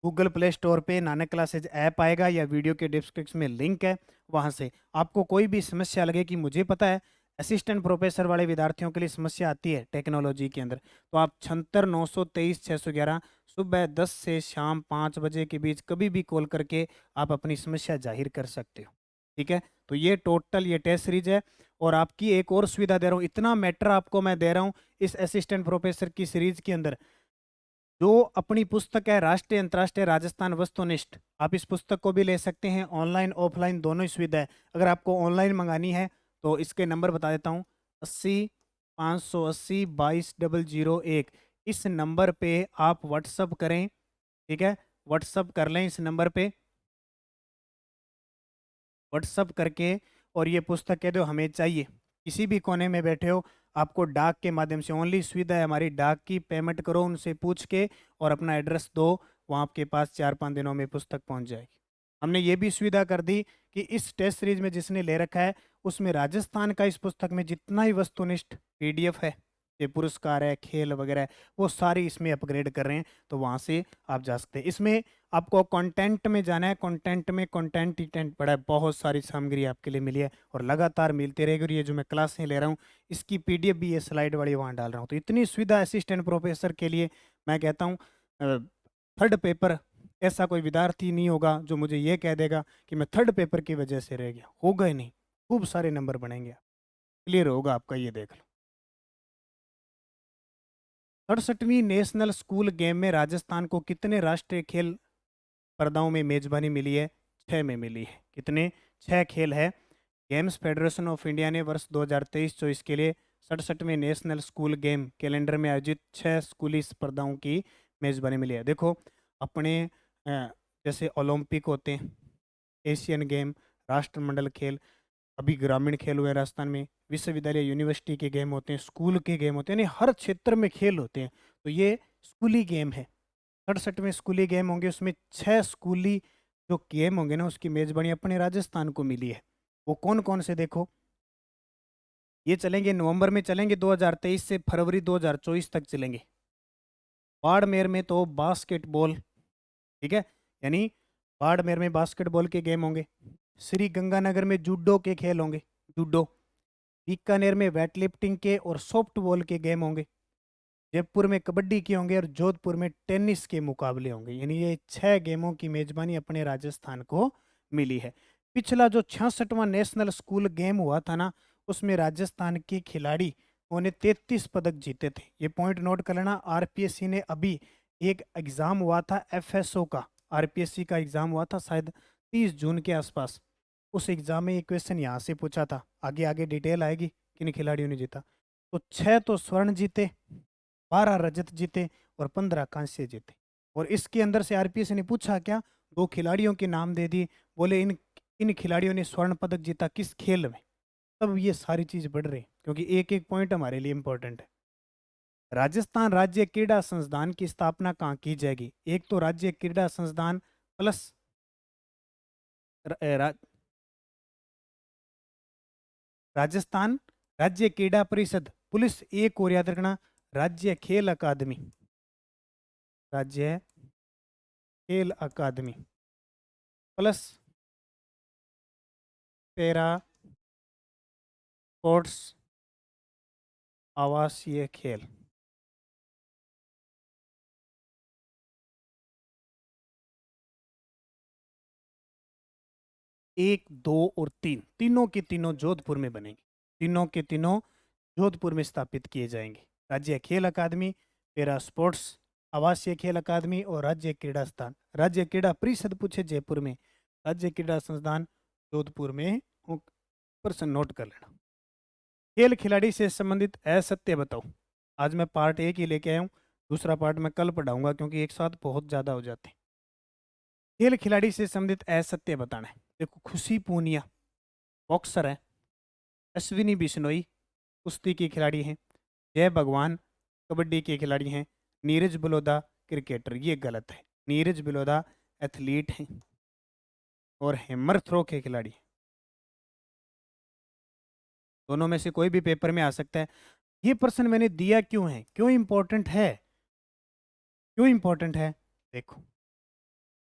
गूगल प्ले स्टोर पे नानक क्लासेज ऐप आएगा या वीडियो के डिस्क्रिप्शन में लिंक है, वहाँ से आपको कोई भी समस्या लगे कि मुझे पता है असिस्टेंट प्रोफेसर वाले विद्यार्थियों के लिए समस्या आती है टेक्नोलॉजी के अंदर, तो आप 76 923 611 सुबह 10 से शाम 5 बजे के बीच कभी भी कॉल करके आप अपनी समस्या जाहिर कर सकते हो। ठीक है, तो ये टोटल ये टेस्ट सीरीज है। और आपकी एक और सुविधा दे रहा हूँ, इतना मैटर आपको मैं दे रहा हूँ इस असिस्टेंट प्रोफेसर की सीरीज के अंदर। जो अपनी पुस्तक है राष्ट्रीय अंतर्राष्ट्रीय राजस्थान वस्तुनिष्ठ, आप इस पुस्तक को भी ले सकते हैं, ऑनलाइन ऑफलाइन दोनों ही सुविधा है। अगर आपको ऑनलाइन मंगानी है तो इसके नंबर बता देता हूँ, 80 580 22 001। इस नंबर पे आप व्हाट्सअप करें, ठीक है, व्हाट्सअप कर लें इस नंबर पे, व्हाट्सअप करके और ये पुस्तक कह दो हमें चाहिए। किसी भी कोने में बैठे हो, आपको डाक के माध्यम से, ओनली सुविधा है हमारी डाक की, पेमेंट करो उनसे पूछ के और अपना एड्रेस दो, वहाँ आपके पास 4-5 दिनों में पुस्तक पहुँच जाएगी। हमने ये भी सुविधा कर दी कि इस टेस्ट सीरीज में जिसने ले रखा है उसमें राजस्थान का इस पुस्तक में जितना ही वस्तुनिष्ठ पीडीएफ है, ये पुरस्कार है, खेल वगैरह है, वो सारी इसमें अपग्रेड कर रहे हैं, तो वहाँ से आप जा सकते हैं। इसमें आपको कंटेंट में जाना है, कंटेंट में कंटेंट इंटेंट पड़ा है, बहुत सारी सामग्री आपके लिए मिली है और लगातार मिलती रहेगी। और ये जो मैं क्लासें ले रहा हूँ इसकी पीडीएफ भी ये स्लाइड वाली वहाँ डाल रहा हूँ। तो इतनी सुविधा असिस्टेंट प्रोफेसर के लिए, मैं कहता हूँ थर्ड पेपर ऐसा कोई विद्यार्थी नहीं होगा जो मुझे ये कह देगा कि मैं थर्ड पेपर की वजह से रह गया, होगा ही नहीं, खूब सारे नंबर बनेंगे, क्लियर होगा आपका, ये देख लो। 67वीं नेशनल स्कूल गेम में राजस्थान को कितने राष्ट्रीय खेल स्पर्धाओं में मेजबानी मिली है? 6 में मिली है। कितने? 6 खेल है। गेम्स फेडरेशन ऑफ इंडिया ने वर्ष 2023-24 के लिए 67वें नेशनल स्कूल गेम कैलेंडर में आयोजित 6 स्कूली स्पर्धाओं की मेजबानी मिली है। देखो अपने जैसे ओलंपिक होते हैं, एशियन गेम, राष्ट्रमंडल खेल, अभी ग्रामीण खेल हुए राजस्थान में, विश्वविद्यालय यूनिवर्सिटी के गेम होते हैं, स्कूल के गेम होते हैं, यानी हर क्षेत्र में खेल होते हैं, तो ये स्कूली गेम है। 67 स्कूली गेम होंगे, उसमें 6 स्कूली जो गेम होंगे ना उसकी मेजबानी अपने राजस्थान को मिली है। वो कौन कौन से देखो, ये चलेंगे नवंबर में चलेंगे 2023 से फरवरी 2024 तक चलेंगे। बाड़मेर में तो बास्केटबॉल, ठीक है, यानी बाड़मेर में बास्केटबॉल के गेम होंगे। श्री गंगानगर में जूडो के खेल होंगे, जूडो। बीकानेर में वेट लिफ्टिंग के और सॉफ्ट बॉल के गेम होंगे। जयपुर में कबड्डी के होंगे और जोधपुर में टेनिस के मुकाबले होंगे। यानी ये 6 गेमों की मेजबानी अपने राजस्थान को मिली है। पिछला जो 66वां नेशनल स्कूल गेम हुआ था ना, उसमें राजस्थान के खिलाड़ी उन्हें 33 पदक जीते थे। ये पॉइंट नोट कर लेना। आरपीएससी ने अभी एक एग्जाम हुआ था एफएसओ का, आरपीएससी का एग्जाम हुआ था शायद 30 जून के आसपास। उस एग्जाम में ये क्वेश्चन यहाँ से पूछा था, आगे आगे डिटेल आएगी किन खिलाड़ियों ने जीता। तो 6 तो स्वर्ण जीते, 12 रजत जीते और 15 कांस्य जीते। और इसके अंदर से आरपीएस ने पूछा क्या, 2 खिलाड़ियों के नाम दे दिए, बोले इन इन खिलाड़ियों ने स्वर्ण पदक जीता किस खेल में। तब ये सारी चीज बढ़ रही, क्योंकि एक एक पॉइंट हमारे लिए इंपॉर्टेंट है। राजस्थान राज्य क्रीड़ा संस्थान की स्थापना कहाँ की जाएगी? एक तो राज्य क्रीड़ा संस्थान प्लस र, रा, राजस्थान राज्य क्रीड़ा परिषद पुलिस, एक और याद रखना राज्य खेल अकादमी, राज्य खेल अकादमी प्लस पैरा स्पोर्ट्स आवासीय खेल। 1, 2 और 3 तीनों के तीनों जोधपुर में बनेंगे, तीनों के तीनों जोधपुर में स्थापित किए जाएंगे। राज्य खेल अकादमी, पैरा स्पोर्ट्स आवासीय खेल अकादमी और राज्य क्रीड़ा संस्थान। राज्य क्रीड़ा परिषद पूछे जयपुर में, राज्य क्रीड़ा संस्थान जोधपुर में, पर्सन नोट कर लेना। खेल खिलाड़ी से संबंधित असत्य बताओ। आज मैं पार्ट 1 ही लेके आया हूँ, दूसरा पार्ट मैं कल पढ़ाऊंगा क्योंकि एक साथ बहुत ज़्यादा हो जाते हैं। खेल खिलाड़ी से संबंधित असत्य बताना है। देखो खुशी पूनिया बॉक्सर है, अश्विनी बिश्नोई कुश्ती के खिलाड़ी हैं, जय भगवान कबड्डी के खिलाड़ी हैं, नीरज बलोदा क्रिकेटर, ये गलत है। नीरज बलोदा एथलीट हैं और हैमर थ्रो के खिलाड़ी हैं। दोनों में से कोई भी पेपर में आ सकता है। ये प्रश्न मैंने दिया क्यों है, क्यों इंपॉर्टेंट है, क्यों इंपॉर्टेंट है? देखो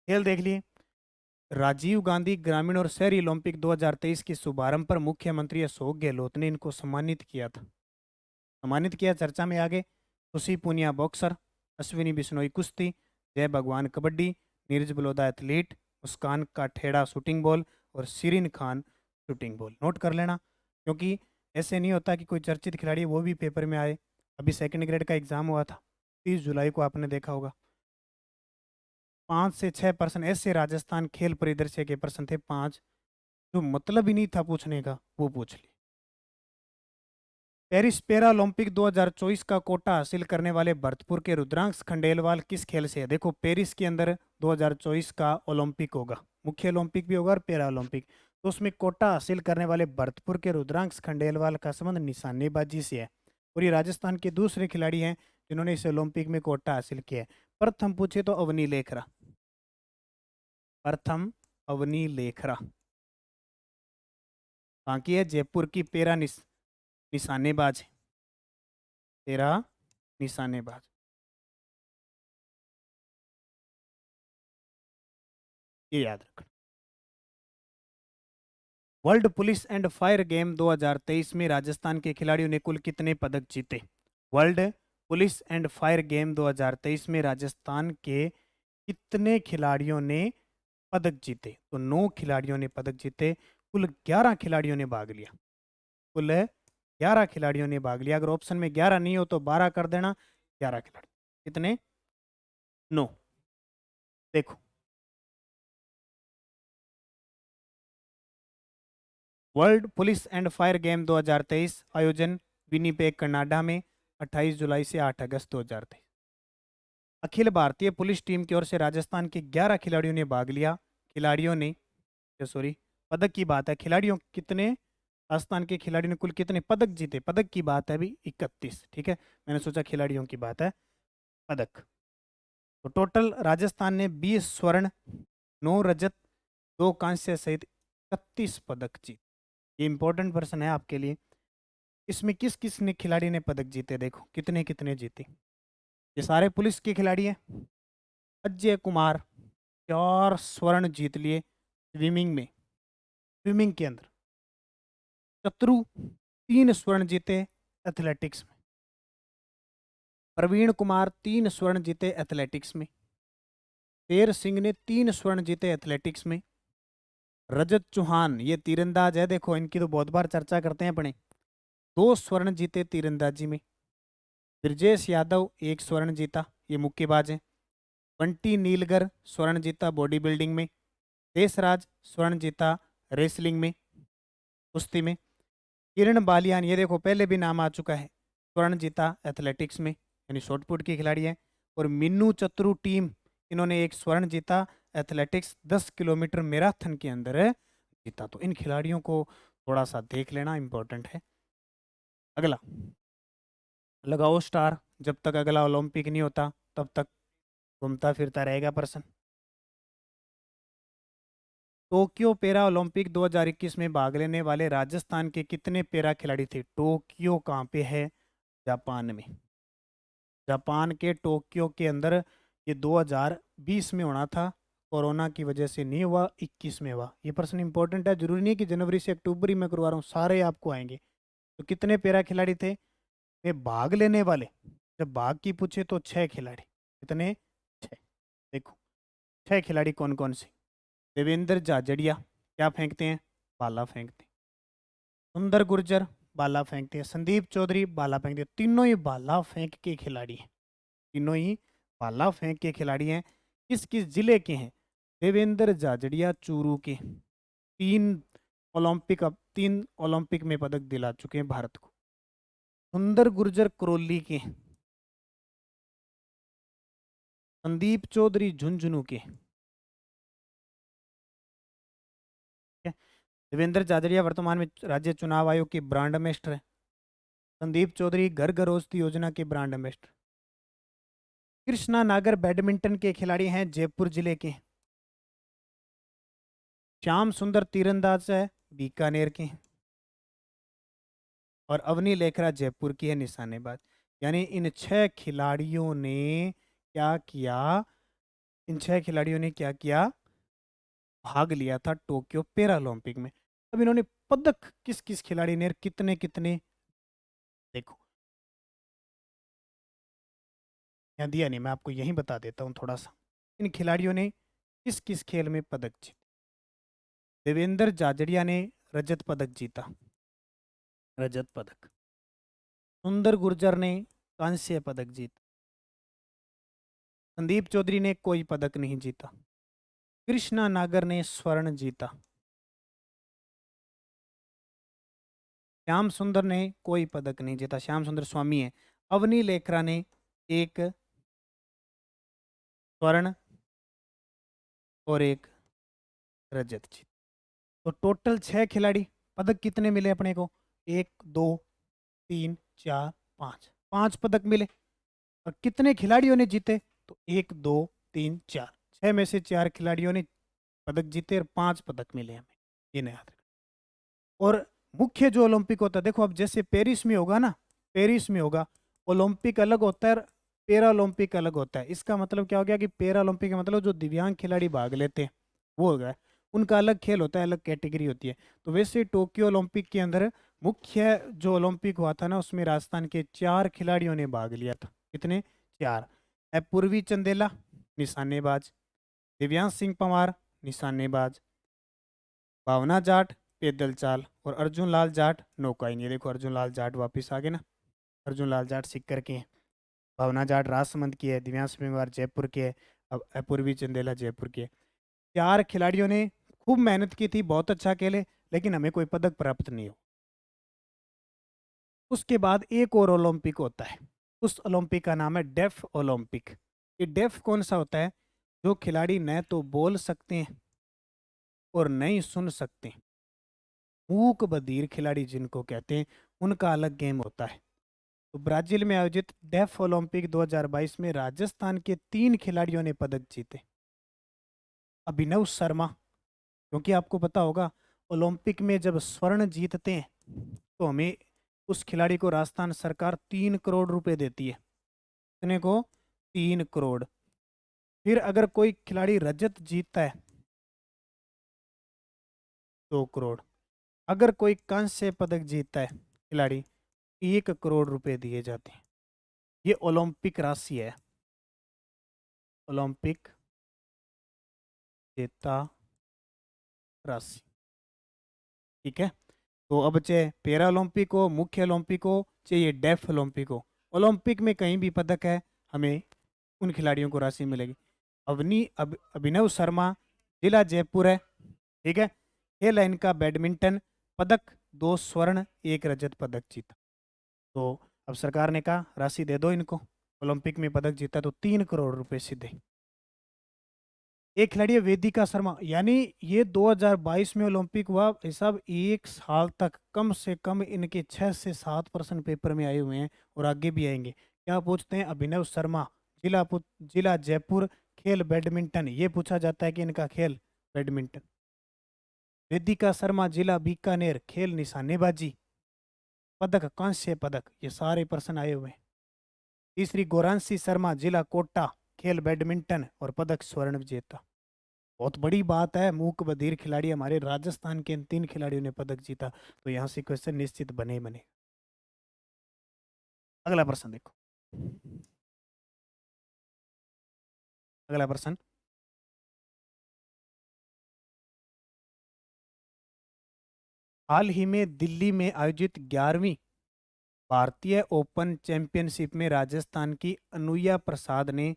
खेल देख लिए, राजीव गांधी ग्रामीण और शहरी ओलंपिक 2023 के शुभारंभ पर मुख्यमंत्री अशोक गहलोत ने इनको सम्मानित किया था। सम्मानित किया, चर्चा में आगे। खुशी पूनिया बॉक्सर, अश्विनी बिश्नोई कुश्ती, जय भगवान कबड्डी, नीरज बलोदा एथलीट, मुस्कान काठेड़ा शूटिंग बॉल और Shirin Khan shooting ball. Note कर लेना, क्योंकि ऐसे नहीं होता कि कोई चर्चित खिलाड़ी वो भी पेपर में आए। अभी सेकंड ग्रेड का एग्जाम हुआ था 30 जुलाई को, आपने देखा होगा। 5 से 6% ऐसे राजस्थान खेल परिदृश्य के प्रश्न थे, 5 जो मतलब ही नहीं था पूछने का, वो पूछ लिए। पेरिस पैरा ओलंपिक 2024 का कोटा हासिल करने वाले भरतपुर के रुद्रांश खंडेलवाल किस खेल से है? देखो, पेरिस के अंदर 2024 का ओलंपिक होगा, मुख्य ओलंपिक भी होगा और पैरा ओलंपिक, तो उसमें कोटा हासिल करने वाले भरतपुर के रुद्रांश खंडेलवाल का संबंध निशानेबाजी से है। और ये राजस्थान के दूसरे खिलाड़ी हैं जिन्होंने इस ओलंपिक में कोटा हासिल किया है। प्रथम पूछे तो अवनी लेखरा, प्रथम अवनी लेखरा। बाकी है जयपुर की पैरा निशानेबाज, पैरा निशानेबाज। ये याद रखना। World police and fire game 2023 में राजस्थान के खिलाड़ियों ने कुल कितने पदक जीते? World police and fire game 2023 में राजस्थान के कितने खिलाड़ियों ने पदक जीते? तो 9 खिलाड़ियों ने पदक जीते, कुल 11 खिलाड़ियों ने भाग लिया, कुल 11 खिलाड़ियों ने भाग लिया। अगर ऑप्शन में 11 नहीं हो तो 12 कर देना। 11 खिलाड़ी, कितने? 9। देखो, world police and fire game 2023 आयोजन विनीपेग कनाडा में 28 जुलाई से 8 अगस्त 2023। अखिल भारतीय पुलिस टीम की ओर से राजस्थान के 11 खिलाड़ियों ने भाग लिया। खिलाड़ियों ने, सॉरी, पदक की बात है, खिलाड़ियों कितने, राजस्थान के खिलाड़ियों ने कुल कितने पदक जीते? पदक की बात है अभी 31, ठीक है, मैंने सोचा खिलाड़ियों की बात है, पदक। तो टोटल राजस्थान ने 20 स्वर्ण, 9 रजत, 2 कांस्य सहित 31 पदक जीते। ये इंपॉर्टेंट पर्सन है आपके लिए। इसमें किस किस ने खिलाड़ी ने पदक जीते? देखो कितने कितने जीते। ये सारे पुलिस के खिलाड़ी हैं। अजय कुमार 4 स्वर्ण जीत लिए स्विमिंग में, स्विमिंग के अंदर। चतुरु 3 स्वर्ण जीते एथलेटिक्स में। प्रवीण कुमार 3 स्वर्ण जीते एथलेटिक्स में। शेर सिंह ने 3 स्वर्ण जीते एथलेटिक्स में। रजत चौहान, ये तीरंदाज है, देखो इनकी तो बहुत बार चर्चा करते हैं अपने, 2 स्वर्ण जीते तीरंदाजी में। ब्रजेश यादव 1 स्वर्ण जीता, ये मुक्केबाज हैं। बंटी नीलगर स्वर्ण जीता बॉडी बिल्डिंग में। देशराज स्वर्ण जीता रेसलिंग में, कुश्ती में। किरण बालियान, ये देखो पहले भी नाम आ चुका है, स्वर्ण जीता एथलेटिक्स में, यानी शॉटपुट की खिलाड़ी है। और मिन्नू चतुरु टीम, इन्होंने 1 स्वर्ण जीता एथलेटिक्स 10 किलोमीटर मैराथन के अंदर जीता। तो इन खिलाड़ियों को थोड़ा सा देख लेना, इंपॉर्टेंट है। अगला, लगाओ स्टार, जब तक अगला ओलंपिक नहीं होता तब तक घूमता फिरता रहेगा पर्सन। टोक्यो पैरा ओलंपिक 2021 में भाग लेने वाले राजस्थान के कितने पैरा खिलाड़ी थे? टोक्यो कहाँ पे है? जापान में। जापान के टोक्यो के अंदर ये 2020 में होना था, कोरोना की वजह से नहीं हुआ, 21 में हुआ। ये पर्सन इंपॉर्टेंट है, जरूरी नहीं कि जनवरी से अक्टूबर ही में करवा रहा हूँ, सारे आपको आएंगे। तो कितने पैरा खिलाड़ी थे? ये भाग लेने वाले, जब भाग की पूछे तो 6 खिलाड़ी। कितने? 6। देखो 6 खिलाड़ी कौन कौन से? देवेंद्र झाझड़िया क्या फेंकते हैं? भाला फेंकते हैं। सुंदर गुर्जर भाला फेंकते हैं। संदीप चौधरी भाला फेंकते हैं। तीनों ही भाला फेंक के खिलाड़ी हैं, तीनों ही भाला फेंक के खिलाड़ी हैं। किस किस जिले के हैं? देवेंद्र झाझड़िया चूरू के, 3 ओलंपिक में पदक दिला चुके हैं भारत को। सुंदर गुर्जर करौली के। संदीप चौधरी झुंझुनू के। देवेंद्र झाझड़िया वर्तमान में राज्य चुनाव आयोग के ब्रांड एम्बेसडर है। संदीप चौधरी घर घर औषधि योजना के ब्रांड एम्बेसडर। कृष्णा नागर बैडमिंटन के खिलाड़ी हैं, जयपुर जिले के। श्याम सुंदर तीरंदाज है, बीकानेर के। और अवनी लेखरा जयपुर की है, निशानेबाज। यानी इन 6 खिलाड़ियों ने क्या किया? इन 6 खिलाड़ियों ने क्या किया? भाग लिया था टोक्यो पैरालंपिक में। अब इन्होंने पदक किस किस खिलाड़ी ने और कितने कितने, देखो यहाँ दिया नहीं, मैं आपको यहीं बता देता हूँ थोड़ा सा। इन खिलाड़ियों ने किस किस खेल में पदक जीते। देवेंद्र जाजड़िया ने रजत पदक जीता, रजत पदक। सुंदर गुर्जर ने कांस्य पदक जीता। संदीप चौधरी ने कोई पदक नहीं जीता। कृष्णा नागर ने स्वर्ण जीता। श्याम सुंदर ने कोई पदक नहीं जीता, श्याम सुंदर स्वामी है। अवनी लेखरा ने एक स्वर्ण और एक रजत जीता। तो टोटल 6 खिलाड़ी, पदक कितने मिले अपने को? 1 2 3 4 5 पदक मिले। और कितने खिलाड़ियों ने जीते? तो 1 2 3 4, 6 में से 4 खिलाड़ियों ने पदक जीते और 5 पदक मिले हमें, ये नहीं याद रखना। और मुख्य जो ओलंपिक होता है, देखो अब जैसे पेरिस में होगा ना, पेरिस में होगा, ओलंपिक अलग होता है और पैरा ओलंपिक अलग होता है। इसका मतलब क्या हो गया कि पैरा ओलंपिक का मतलब जो दिव्यांग खिलाड़ी भाग लेते हैं वो हो गया, उनका अलग खेल होता है, अलग कैटेगरी होती है। तो वैसे टोक्यो ओलंपिक के अंदर मुख्य जो ओलंपिक हुआ था ना, उसमें राजस्थान के 4 खिलाड़ियों ने भाग लिया था। कितने? 4। पूर्वी चंदेला निशानेबाज, दिव्यांश सिंह पंवार निशानेबाज, भावना जाट पैदल चाल और अर्जुन लाल जाट नौकायन। ये देखो अर्जुन लाल जाट वापस आ गए ना, अर्जुन लाल जाट सिक्कर के हैं। भावना जाट राजसमंद की है, दिव्यांश मेवार जयपुर के है, अब अपूर्वी चंदेला जयपुर के है। 4 खिलाड़ियों ने खूब मेहनत की थी, बहुत अच्छा खेले, लेकिन हमें कोई पदक प्राप्त नहीं हो। उसके बाद एक और ओलंपिक होता है, उस ओलंपिक का नाम है डेफ ओलंपिक। ये डेफ कौन सा होता है? जो खिलाड़ी न तो बोल सकते हैं और नहीं सुन सकते, मूक बधिर खिलाड़ी जिनको कहते हैं, उनका अलग गेम होता है। तो ब्राजील में आयोजित डेफ ओलंपिक 2022 में राजस्थान के 3 खिलाड़ियों ने पदक जीते। अभिनव शर्मा, क्योंकि आपको पता होगा ओलंपिक में जब स्वर्ण जीतते हैं तो हमें उस खिलाड़ी को राजस्थान सरकार 3 करोड़ रुपए देती है। कितने को? 3 करोड़। फिर अगर कोई खिलाड़ी रजत जीतता है, 2 करोड़। अगर कोई कांस्य पदक जीतता है खिलाड़ी, 1 करोड़ रुपए दिए जाते हैं। ये ओलंपिक राशि है, ओलंपिक देता राशि। ठीक है। तो अब चाहे पैरा ओलंपिक हो, मुख्य ओलंपिक हो, चाहे ये डेफ ओलंपिक हो, ओलंपिक में कहीं भी पदक है हमें उन खिलाड़ियों को राशि मिलेगी। अभिनव शर्मा, जिला जयपुर है। ठीक है। खेल है इनका बैडमिंटन, पदक 2 स्वर्ण 1 रजत पदक जीता। तो अब सरकार ने कहा राशि दे दो इनको, ओलंपिक में पदक जीता तो 3 करोड़ रुपए सीधे। एक खिलाड़ी है वेदिका शर्मा, यानी ये 2022 में ओलंपिक हुआ, ये सब 1 साल तक कम से कम इनके 6 से 7% पेपर में आए हुए हैं और आगे भी आएंगे। क्या पूछते हैं? अभिनव शर्मा, जिला जयपुर, खेल बैडमिंटन। ये पूछा जाता है कि इनका खेल बैडमिंटन। वेदिका शर्मा, जिला बीकानेर, खेल निशानेबाजी, पदक कांस्य पदक। ये सारे प्रश्न आए हुए हैं। तीसरी गौरांशी शर्मा, जिला कोटा, खेल बैडमिंटन और पदक स्वर्ण विजेता। बहुत बड़ी बात है, मूक बधिर खिलाड़ी हमारे राजस्थान के इन 3 खिलाड़ियों ने पदक जीता। तो यहाँ से क्वेश्चन निश्चित बने ही बने। अगला प्रश्न देखो, अगला प्रश्न। हाल ही में दिल्ली में आयोजित 11वीं भारतीय ओपन चैंपियनशिप में राजस्थान की अनुया प्रसाद ने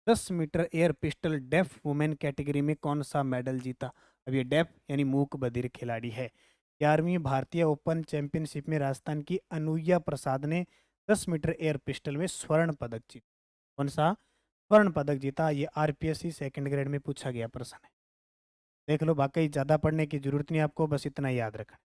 10 metre air pistol deaf women category में कौन सा मेडल जीता? अब ये डेफ यानी मूक बधिर खिलाड़ी है। 11वीं भारतीय ओपन चैंपियनशिप में राजस्थान की अनुया प्रसाद ने 10 मीटर एयर पिस्टल में स्वर्ण पदक जीता। कौन सा स्वर्ण पदक जीता? ये आरपीएससी सेकंड ग्रेड में पूछा गया प्रश्न है। देख लो, बाकी ज़्यादा पढ़ने की जरूरत नहीं आपको, बस इतना याद रखना।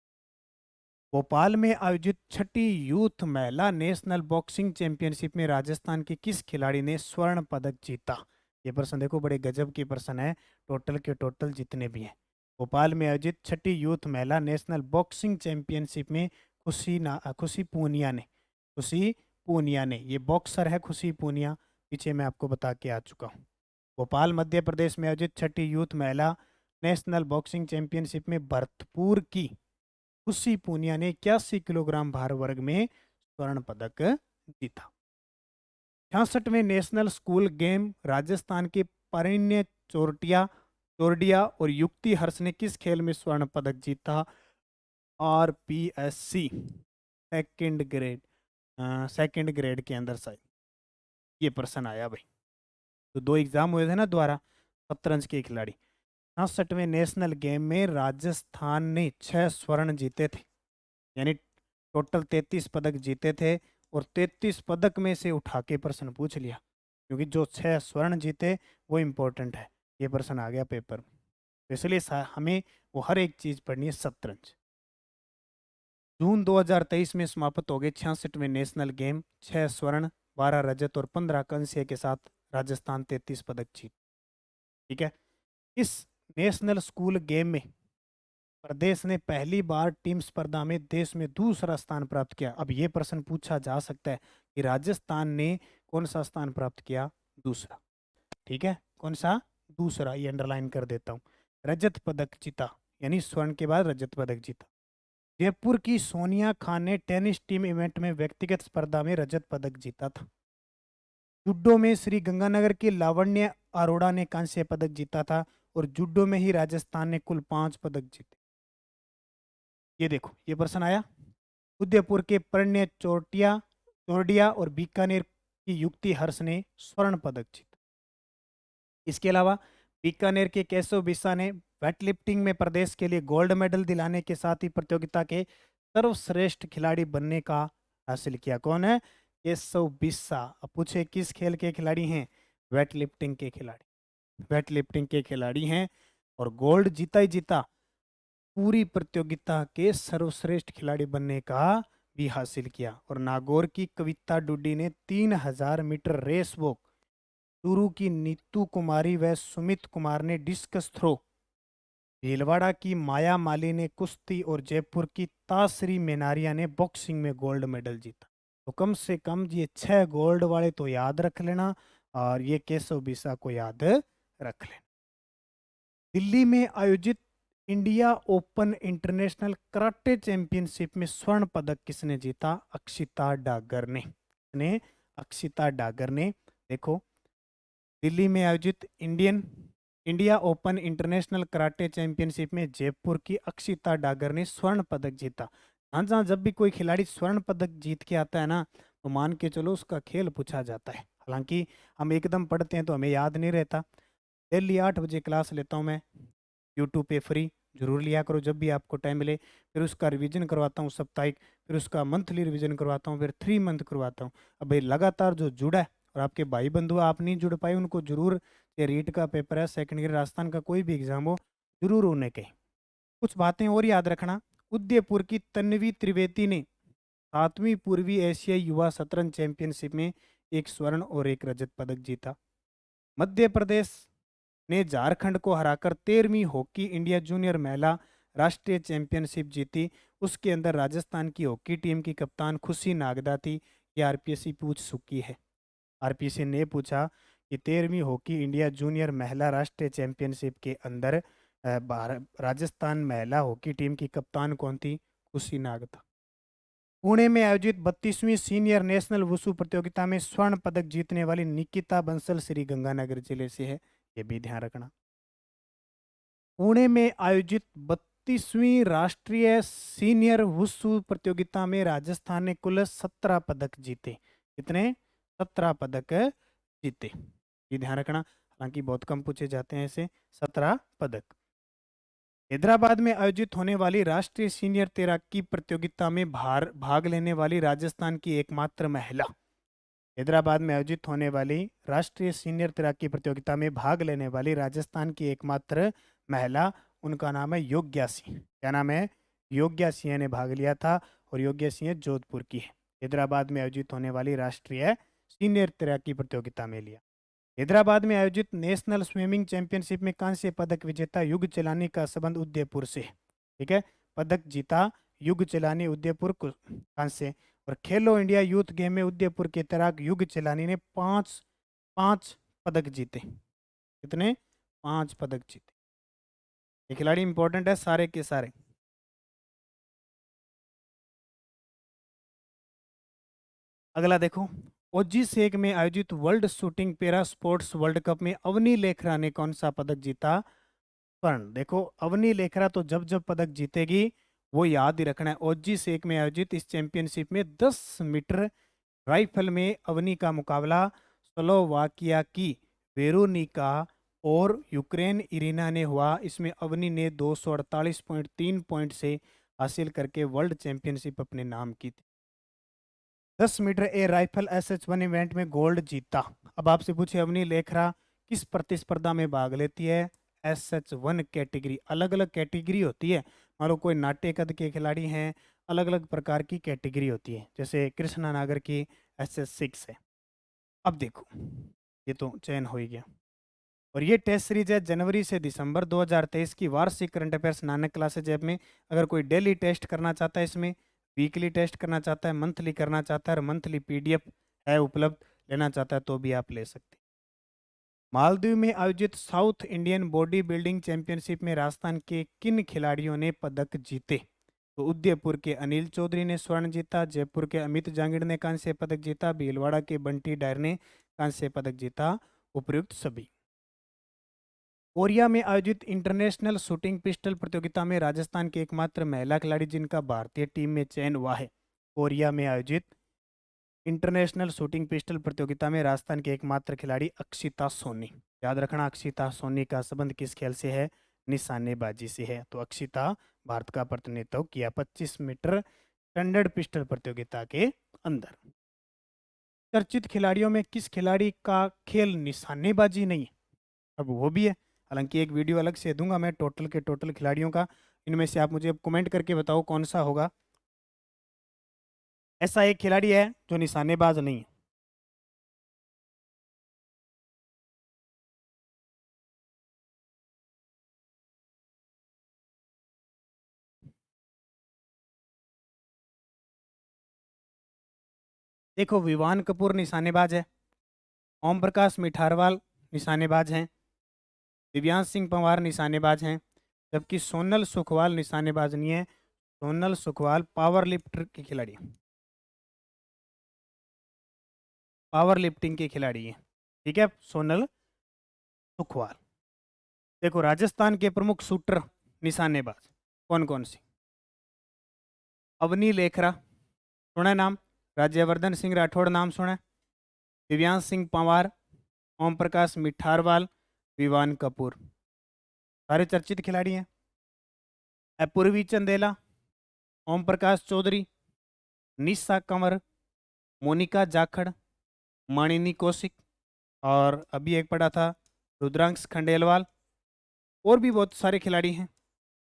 भोपाल में आयोजित छठी यूथ महिला नेशनल बॉक्सिंग चैंपियनशिप में राजस्थान के किस खिलाड़ी ने स्वर्ण पदक जीता? ये प्रश्न देखो, बड़े गजब के प्रश्न है, टोटल के टोटल जितने भी हैं। भोपाल में आयोजित छठी यूथ महिला नेशनल बॉक्सिंग चैंपियनशिप में खुशी पूनिया ने, ये बॉक्सर है खुशी पूनिया, पीछे मैं आपको बता के आ चुका हूँ। भोपाल मध्य प्रदेश में आयोजित छठी यूथ महिला नेशनल बॉक्सिंग चैंपियनशिप में भरतपुर की खुशी पूनिया ने 81 किलोग्राम भार वर्ग में स्वर्ण पदक जीता। 66वें नेशनल स्कूल गेम राजस्थान के परिण्य चोरडिया और युक्ति हर्ष ने किस खेल में स्वर्ण पदक जीता? RPSC second grade, second grade के अंदर शायद ये प्रश्न आया भाई। तो 2 एग्जाम हुए थे ना द्वारा, शतरंज के खिलाड़ी। 66वें नेशनल गेम में राजस्थान ने 6 स्वर्ण जीते थे, यानी टोटल 33 पदक जीते थे और 33 पदक में से उठा के प्रश्न पूछ लिया, क्योंकि जो 6 स्वर्ण जीते वो इम्पोर्टेंट है। ये प्रश्न आ गया पेपर में, तो इसलिए हमें वो हर एक चीज़ पढ़नी है शतरंज। जून 2023 में समाप्त हो गए 66वें नेशनल गेम। 6 स्वर्ण, 12 रजत और 15 कांस्य के साथ राजस्थान 33 पदक जीत। ठीक है। इस नेशनल स्कूल गेम में प्रदेश ने पहली बार टीम स्पर्धा में देश में दूसरा स्थान प्राप्त किया। अब ये प्रश्न पूछा जा सकता है कि राजस्थान ने कौन सा स्थान प्राप्त किया? दूसरा। ठीक है, कौन सा? दूसरा, ये अंडरलाइन कर देता हूँ। रजत पदक जीता, यानी स्वर्ण के बाद रजत पदक जीता। जयपुर की सोनिया खान ने टेनिस टीम इवेंट में व्यक्तिगत स्पर्धा में रजत पदक जीता था। जूडो में श्री गंगानगर की लावण्य अरोड़ा ने कांस्य पदक जीता था और जूडो में ही राजस्थान ने कुल 5 पदक जीते। ये देखो, ये प्रश्न आया। उदयपुर के प्रणय चोरडिया और बीकानेर की युक्ति हर्ष ने स्वर्ण पदक जीता। इसके अलावा बीकानेर के केशव बिस्सा ने वेटलिफ्टिंग में प्रदेश के लिए गोल्ड मेडल दिलाने के साथ ही प्रतियोगिता के सर्वश्रेष्ठ खिलाड़ी बनने का हासिल किया। कौन है? केशव बिस्सा। अब पूछे किस खेल के खिलाड़ी हैं? वेटलिफ्टिंग के खिलाड़ी, वेटलिफ्टिंग के खिलाड़ी हैं और गोल्ड जीता ही जीता, पूरी प्रतियोगिता के सर्वश्रेष्ठ खिलाड़ी बनने का भी हासिल किया। और नागौर की कविता डुड्डी ने 3000 मीटर रेस वॉक, चूरू की नीतू कुमारी व सुमित कुमार ने डिस्कस थ्रो, भीलवाड़ा की माया माली ने कुश्ती और जयपुर की तासरी मेनारिया ने बॉक्सिंग में गोल्ड मेडल जीता। तो कम से कम ये 6 गोल्ड वाले तो याद रख लेना और ये केशव बिस्सा को याद रख लेना। दिल्ली में आयोजित India open international karate championship में स्वर्ण पदक किसने जीता? अक्षिता डागर ने अक्षिता डागर ने। देखो, दिल्ली में आयोजित India open international karate championship में जयपुर की अक्षिता डागर ने स्वर्ण पदक जीता। हाँ, जहाँ जब भी कोई खिलाड़ी स्वर्ण पदक जीत के आता है ना, तो मान के चलो उसका खेल पूछा जाता है। हालांकि हम एकदम पढ़ते हैं तो हमें याद नहीं रहता। डेली 8 बजे क्लास लेता हूँ मैं, यूट्यूब पे फ्री, जरूर लिया करो जब भी आपको टाइम मिले। फिर उसका रिवीजन करवाता हूँ साप्ताहिक, फिर उसका मंथली रिवीजन करवाता हूँ, फिर 3 मंथ करवाता हूँ। अब भाई लगातार जो जुड़ा है और आपके भाई बंधु आप नहीं जुड़ पाए, उनको जरूर, ये रीट का पेपर है, सेकंड ग्रेड राजस्थान का कोई भी एग्जाम हो, जरूर उन्हें कहें। कुछ बातें और याद रखना। उदयपुर की तन्वी त्रिवेदी ने 7वीं पूर्वी एशियाई युवा शतरंज चैंपियनशिप में 1 स्वर्ण और 1 रजत पदक जीता। मध्य प्रदेश ने झारखंड को हराकर 13वीं हॉकी इंडिया जूनियर महिला राष्ट्रीय चैंपियनशिप जीती। उसके अंदर राजस्थान की हॉकी टीम की कप्तान खुशी नागदा थी। ये आरपीएससी पूछ चुकी है। आरपीएससी ने पूछा कि 13वीं हॉकी इंडिया जूनियर महिला राष्ट्रीय चैंपियनशिप के अंदर राजस्थान महिला हॉकी टीम की कप्तान कौन थी? खुशी नागदा। पुणे में आयोजित 32वीं सीनियर नेशनल वुशु प्रतियोगिता में स्वर्ण पदक जीतने वाली निकिता बंसल श्री गंगानगर जिले से है, ये भी ध्यान रखना। पुणे में आयोजित 32वीं राष्ट्रीय सीनियर वुशु प्रतियोगिता में राजस्थान ने कुल 17 पदक जीते। कितने? 17 पदक जीते, ये ध्यान रखना। हालांकि बहुत कम पूछे जाते हैं ऐसे 17 पदक। हैदराबाद में आयोजित होने वाली राष्ट्रीय सीनियर तैराकी प्रतियोगिता में भाग लेने वाली राजस्थान की एकमात्र महिला, हैदराबाद में आयोजित होने वाली राष्ट्रीय सीनियर तैराकी प्रतियोगिता में भाग लेने वाली राजस्थान की एकमात्र महिला, उनका नाम है योग्या सिंह। क्या नाम है? योग्या सिंह ने भाग लिया था और योग्या सिंह जोधपुर की है। हैदराबाद में आयोजित होने वाली राष्ट्रीय सीनियर तैराकी प्रतियोगिता में लिया। हैदराबाद में आयोजित नेशनल स्विमिंग चैंपियनशिप में कांस्य पदक विजेता युग चलानी का संबंध उदयपुर से। ठीक है, पदक जीता युग चलानी, उदयपुर कांस्य। और खेलो इंडिया यूथ गेम में उदयपुर के तैराक युग चलानी ने 5 पदक जीते। कितने? 5 पदक जीते। ये खिलाड़ी इंपॉर्टेंट है सारे के सारे। अगला देखो, ओजी सेक में आयोजित world shooting para sports world cup में अवनी लेखरा ने कौन सा पदक जीता? स्वर्ण। देखो अवनी लेखरा तो जब जब पदक जीतेगी वो याद ही रखना है। ओजी सेक में आयोजित इस चैंपियनशिप में 10 मीटर राइफल में अवनी का मुकाबला स्लोवाकिया की वेरोनिका और यूक्रेन इरिना ने हुआ। इसमें अवनी ने 248.3 पॉइंट से हासिल करके वर्ल्ड चैंपियनशिप अपने नाम की थी। 10 metre air rifle SH1 event में गोल्ड जीता। अब आपसे पूछे अवनी लेखरा किस प्रतिस्पर्धा में भाग लेती है? SH1 category. अलग अलग कैटेगरी होती है, मान लो कोई नाट्य कद के खिलाड़ी हैं, अलग अलग प्रकार की कैटेगरी होती है। जैसे कृष्णा नागर की SS6 है। अब देखो ये तो चयन हो ही गया। और ये टेस्ट सीरीज है जनवरी से दिसंबर 2023 की वार्षिक current affairs Nanak classes app में। अगर कोई डेली टेस्ट करना चाहता है, इसमें वीकली टेस्ट करना चाहता है, मंथली करना चाहता है और मंथली PDF है उपलब्ध, लेना चाहता है तो भी आप ले सकते हैं। मालदीव में आयोजित south Indian body building championship में राजस्थान के किन खिलाड़ियों ने पदक जीते? तो उदयपुर के अनिल चौधरी ने स्वर्ण जीता, जयपुर के अमित जांगिड़ ने कांस्य पदक जीता, भीलवाड़ा के बंटी डायर ने कांस्य पदक जीता। उपर्युक्त सभी। कोरिया में आयोजित इंटरनेशनल शूटिंग पिस्टल प्रतियोगिता में राजस्थान की एकमात्र महिला खिलाड़ी जिनका भारतीय टीम में चयन हुआ है। कोरिया में आयोजित इंटरनेशनल शूटिंग पिस्टल प्रतियोगिता में राजस्थान की एकमात्र खिलाड़ी अक्षिता सोनी। याद रखना अक्षिता सोनी का संबंध किस खेल से है? निशानेबाजी से है। तो अक्षिता भारत का प्रतिनिधित्व किया 25 मीटर स्टैंडर्ड पिस्टल प्रतियोगिता के अंदर। चर्चित खिलाड़ियों में किस खिलाड़ी का खेल निशानेबाजी नहीं है? अब वो भी है, हालांकि एक वीडियो अलग से दूंगा मैं टोटल के टोटल खिलाड़ियों का। इनमें से आप मुझे कमेंट करके बताओ कौन सा होगा। ऐसा एक खिलाड़ी है जो निशानेबाज नहीं है। देखो विवान कपूर निशानेबाज है, ओम प्रकाश मिठारवाल निशानेबाज हैं, दिव्यांश सिंह पंवार निशानेबाज हैं, जबकि सोनल सुखवाल निशानेबाज नहीं है। सोनल सुखवाल पावर लिफ्टर के खिलाड़ी हैं, पावर लिफ्टिंग के खिलाड़ी हैं। ठीक है, सोनल सुखवाल। देखो राजस्थान के प्रमुख शूटर निशानेबाज कौन कौन सी? अवनी लेखरा सुना है नाम, राज्यवर्धन सिंह राठौड़ नाम सुना है, दिव्यांश सिंह पंवार, ओम प्रकाश मिठारवाल, विवान कपूर, सारे चर्चित खिलाड़ी हैं। पूर्वी चंदेला, ओम प्रकाश चौधरी, निशा कंवर, मोनिका जाखड़, मानिनी कौशिक और अभी एक पड़ा था रुद्रांश खंडेलवाल। और भी बहुत सारे खिलाड़ी हैं,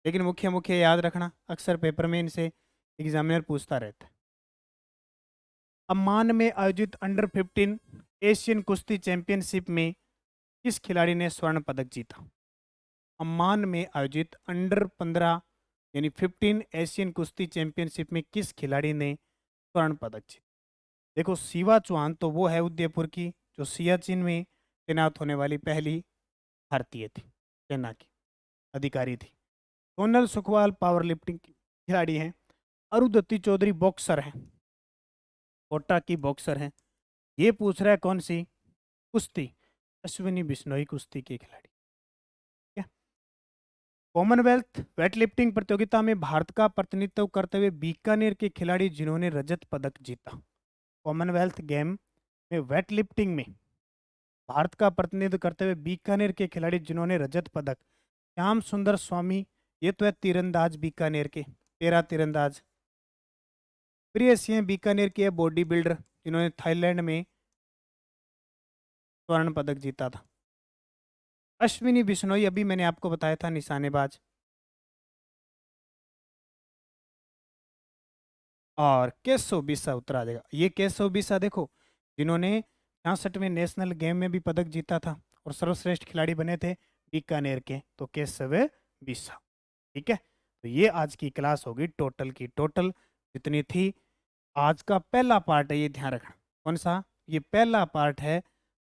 लेकिन मुख्य मुख्य याद रखना, अक्सर पेपर में इनसे एग्जामिनर पूछता रहता है। अम्मान में आयोजित अंडर-15 एशियन कुश्ती चैंपियनशिप में किस खिलाड़ी ने स्वर्ण पदक जीता? अम्मान में आयोजित अंडर-15 यानी 15 एशियन कुश्ती चैंपियनशिप में किस खिलाड़ी ने स्वर्ण पदक जीता? देखो शिवा चौहान तो वो है उदयपुर की, जो सियाचिन में तैनात होने वाली पहली भारतीय थी, सेना की अधिकारी थी। सोनल सुखवाल पावर लिफ्टिंग की खिलाड़ी हैं। अरुंधति चौधरी बॉक्सर हैं, कोटा की बॉक्सर हैं। ये पूछ रहा है कौन सी? कुश्ती। अश्विनी बिश्नोई कुश्ती के खिलाड़ी। ठीक है। कॉमनवेल्थ वेटलिफ्टिंग प्रतियोगिता में भारत का प्रतिनिधित्व करते हुए बीकानेर के खिलाड़ी जिन्होंने रजत पदक जीता। कॉमनवेल्थ गेम में वेटलिफ्टिंग में भारत का प्रतिनिधित्व करते हुए बीकानेर के खिलाड़ी जिन्होंने रजत पदक। श्याम सुंदर स्वामी, ये तो है तीरंदाज बीकानेर के, पैरा तीरंदाज। प्रिय सिंह बीकानेर के बॉडी बिल्डर जिन्होंने थाईलैंड में स्वर्ण पदक जीता था। अश्विनी बिश्नोई अभी मैंने आपको बताया था निशानेबाज। और केशव बिस्सा उत्तरा जाएगा। ये केशव बिस्सा देखो जिन्होंने 66वें नेशनल गेम में भी पदक जीता था और सर्वश्रेष्ठ खिलाड़ी बने थे बीकानेर के, तो केशव बिस्सा। ठीक है, तो ये आज की क्लास होगी टोटल की टोटल जितनी थी। आज का पहला पार्ट है, ये ध्यान रखना। कौन सा? ये पहला पार्ट है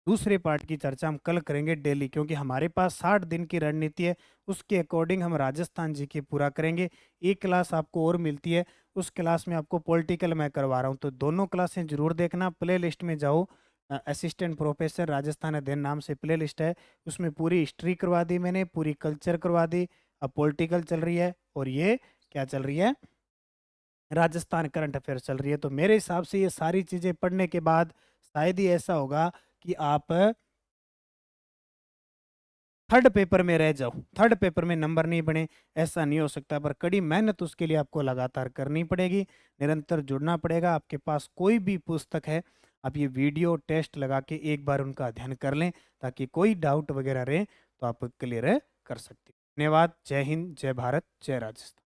दूसरे पार्ट की चर्चा हम कल करेंगे डेली, क्योंकि हमारे पास 60 दिन की रणनीति है, उसके अकॉर्डिंग हम राजस्थान जी के पूरा करेंगे। एक क्लास आपको और मिलती है, उस क्लास में आपको पॉलिटिकल मैं करवा रहा हूँ, तो दोनों क्लासें जरूर देखना। प्ले लिस्ट में जाओ, असिस्टेंट प्रोफेसर राजस्थान अध्ययन नाम से प्ले लिस्ट है, उसमें पूरी हिस्ट्री करवा दी मैंने, पूरी कल्चर करवा दी। अब पॉलिटिकल चल रही है और ये क्या चल रही है, राजस्थान करंट अफेयर्स चल रही है। तो मेरे हिसाब से ये सारी चीज़ें पढ़ने के बाद शायद ही ऐसा होगा कि आप थर्ड पेपर में रह जाओ, थर्ड पेपर में नंबर नहीं बने, ऐसा नहीं हो सकता। पर कड़ी मेहनत उसके लिए आपको लगातार करनी पड़ेगी, निरंतर जुड़ना पड़ेगा। आपके पास कोई भी पुस्तक है, आप ये वीडियो टेस्ट लगा के एक बार उनका अध्ययन कर लें, ताकि कोई डाउट वगैरह रहे तो आप क्लियर कर सकते हैं। धन्यवाद। जय हिंद, जय भारत, जय राजस्थान।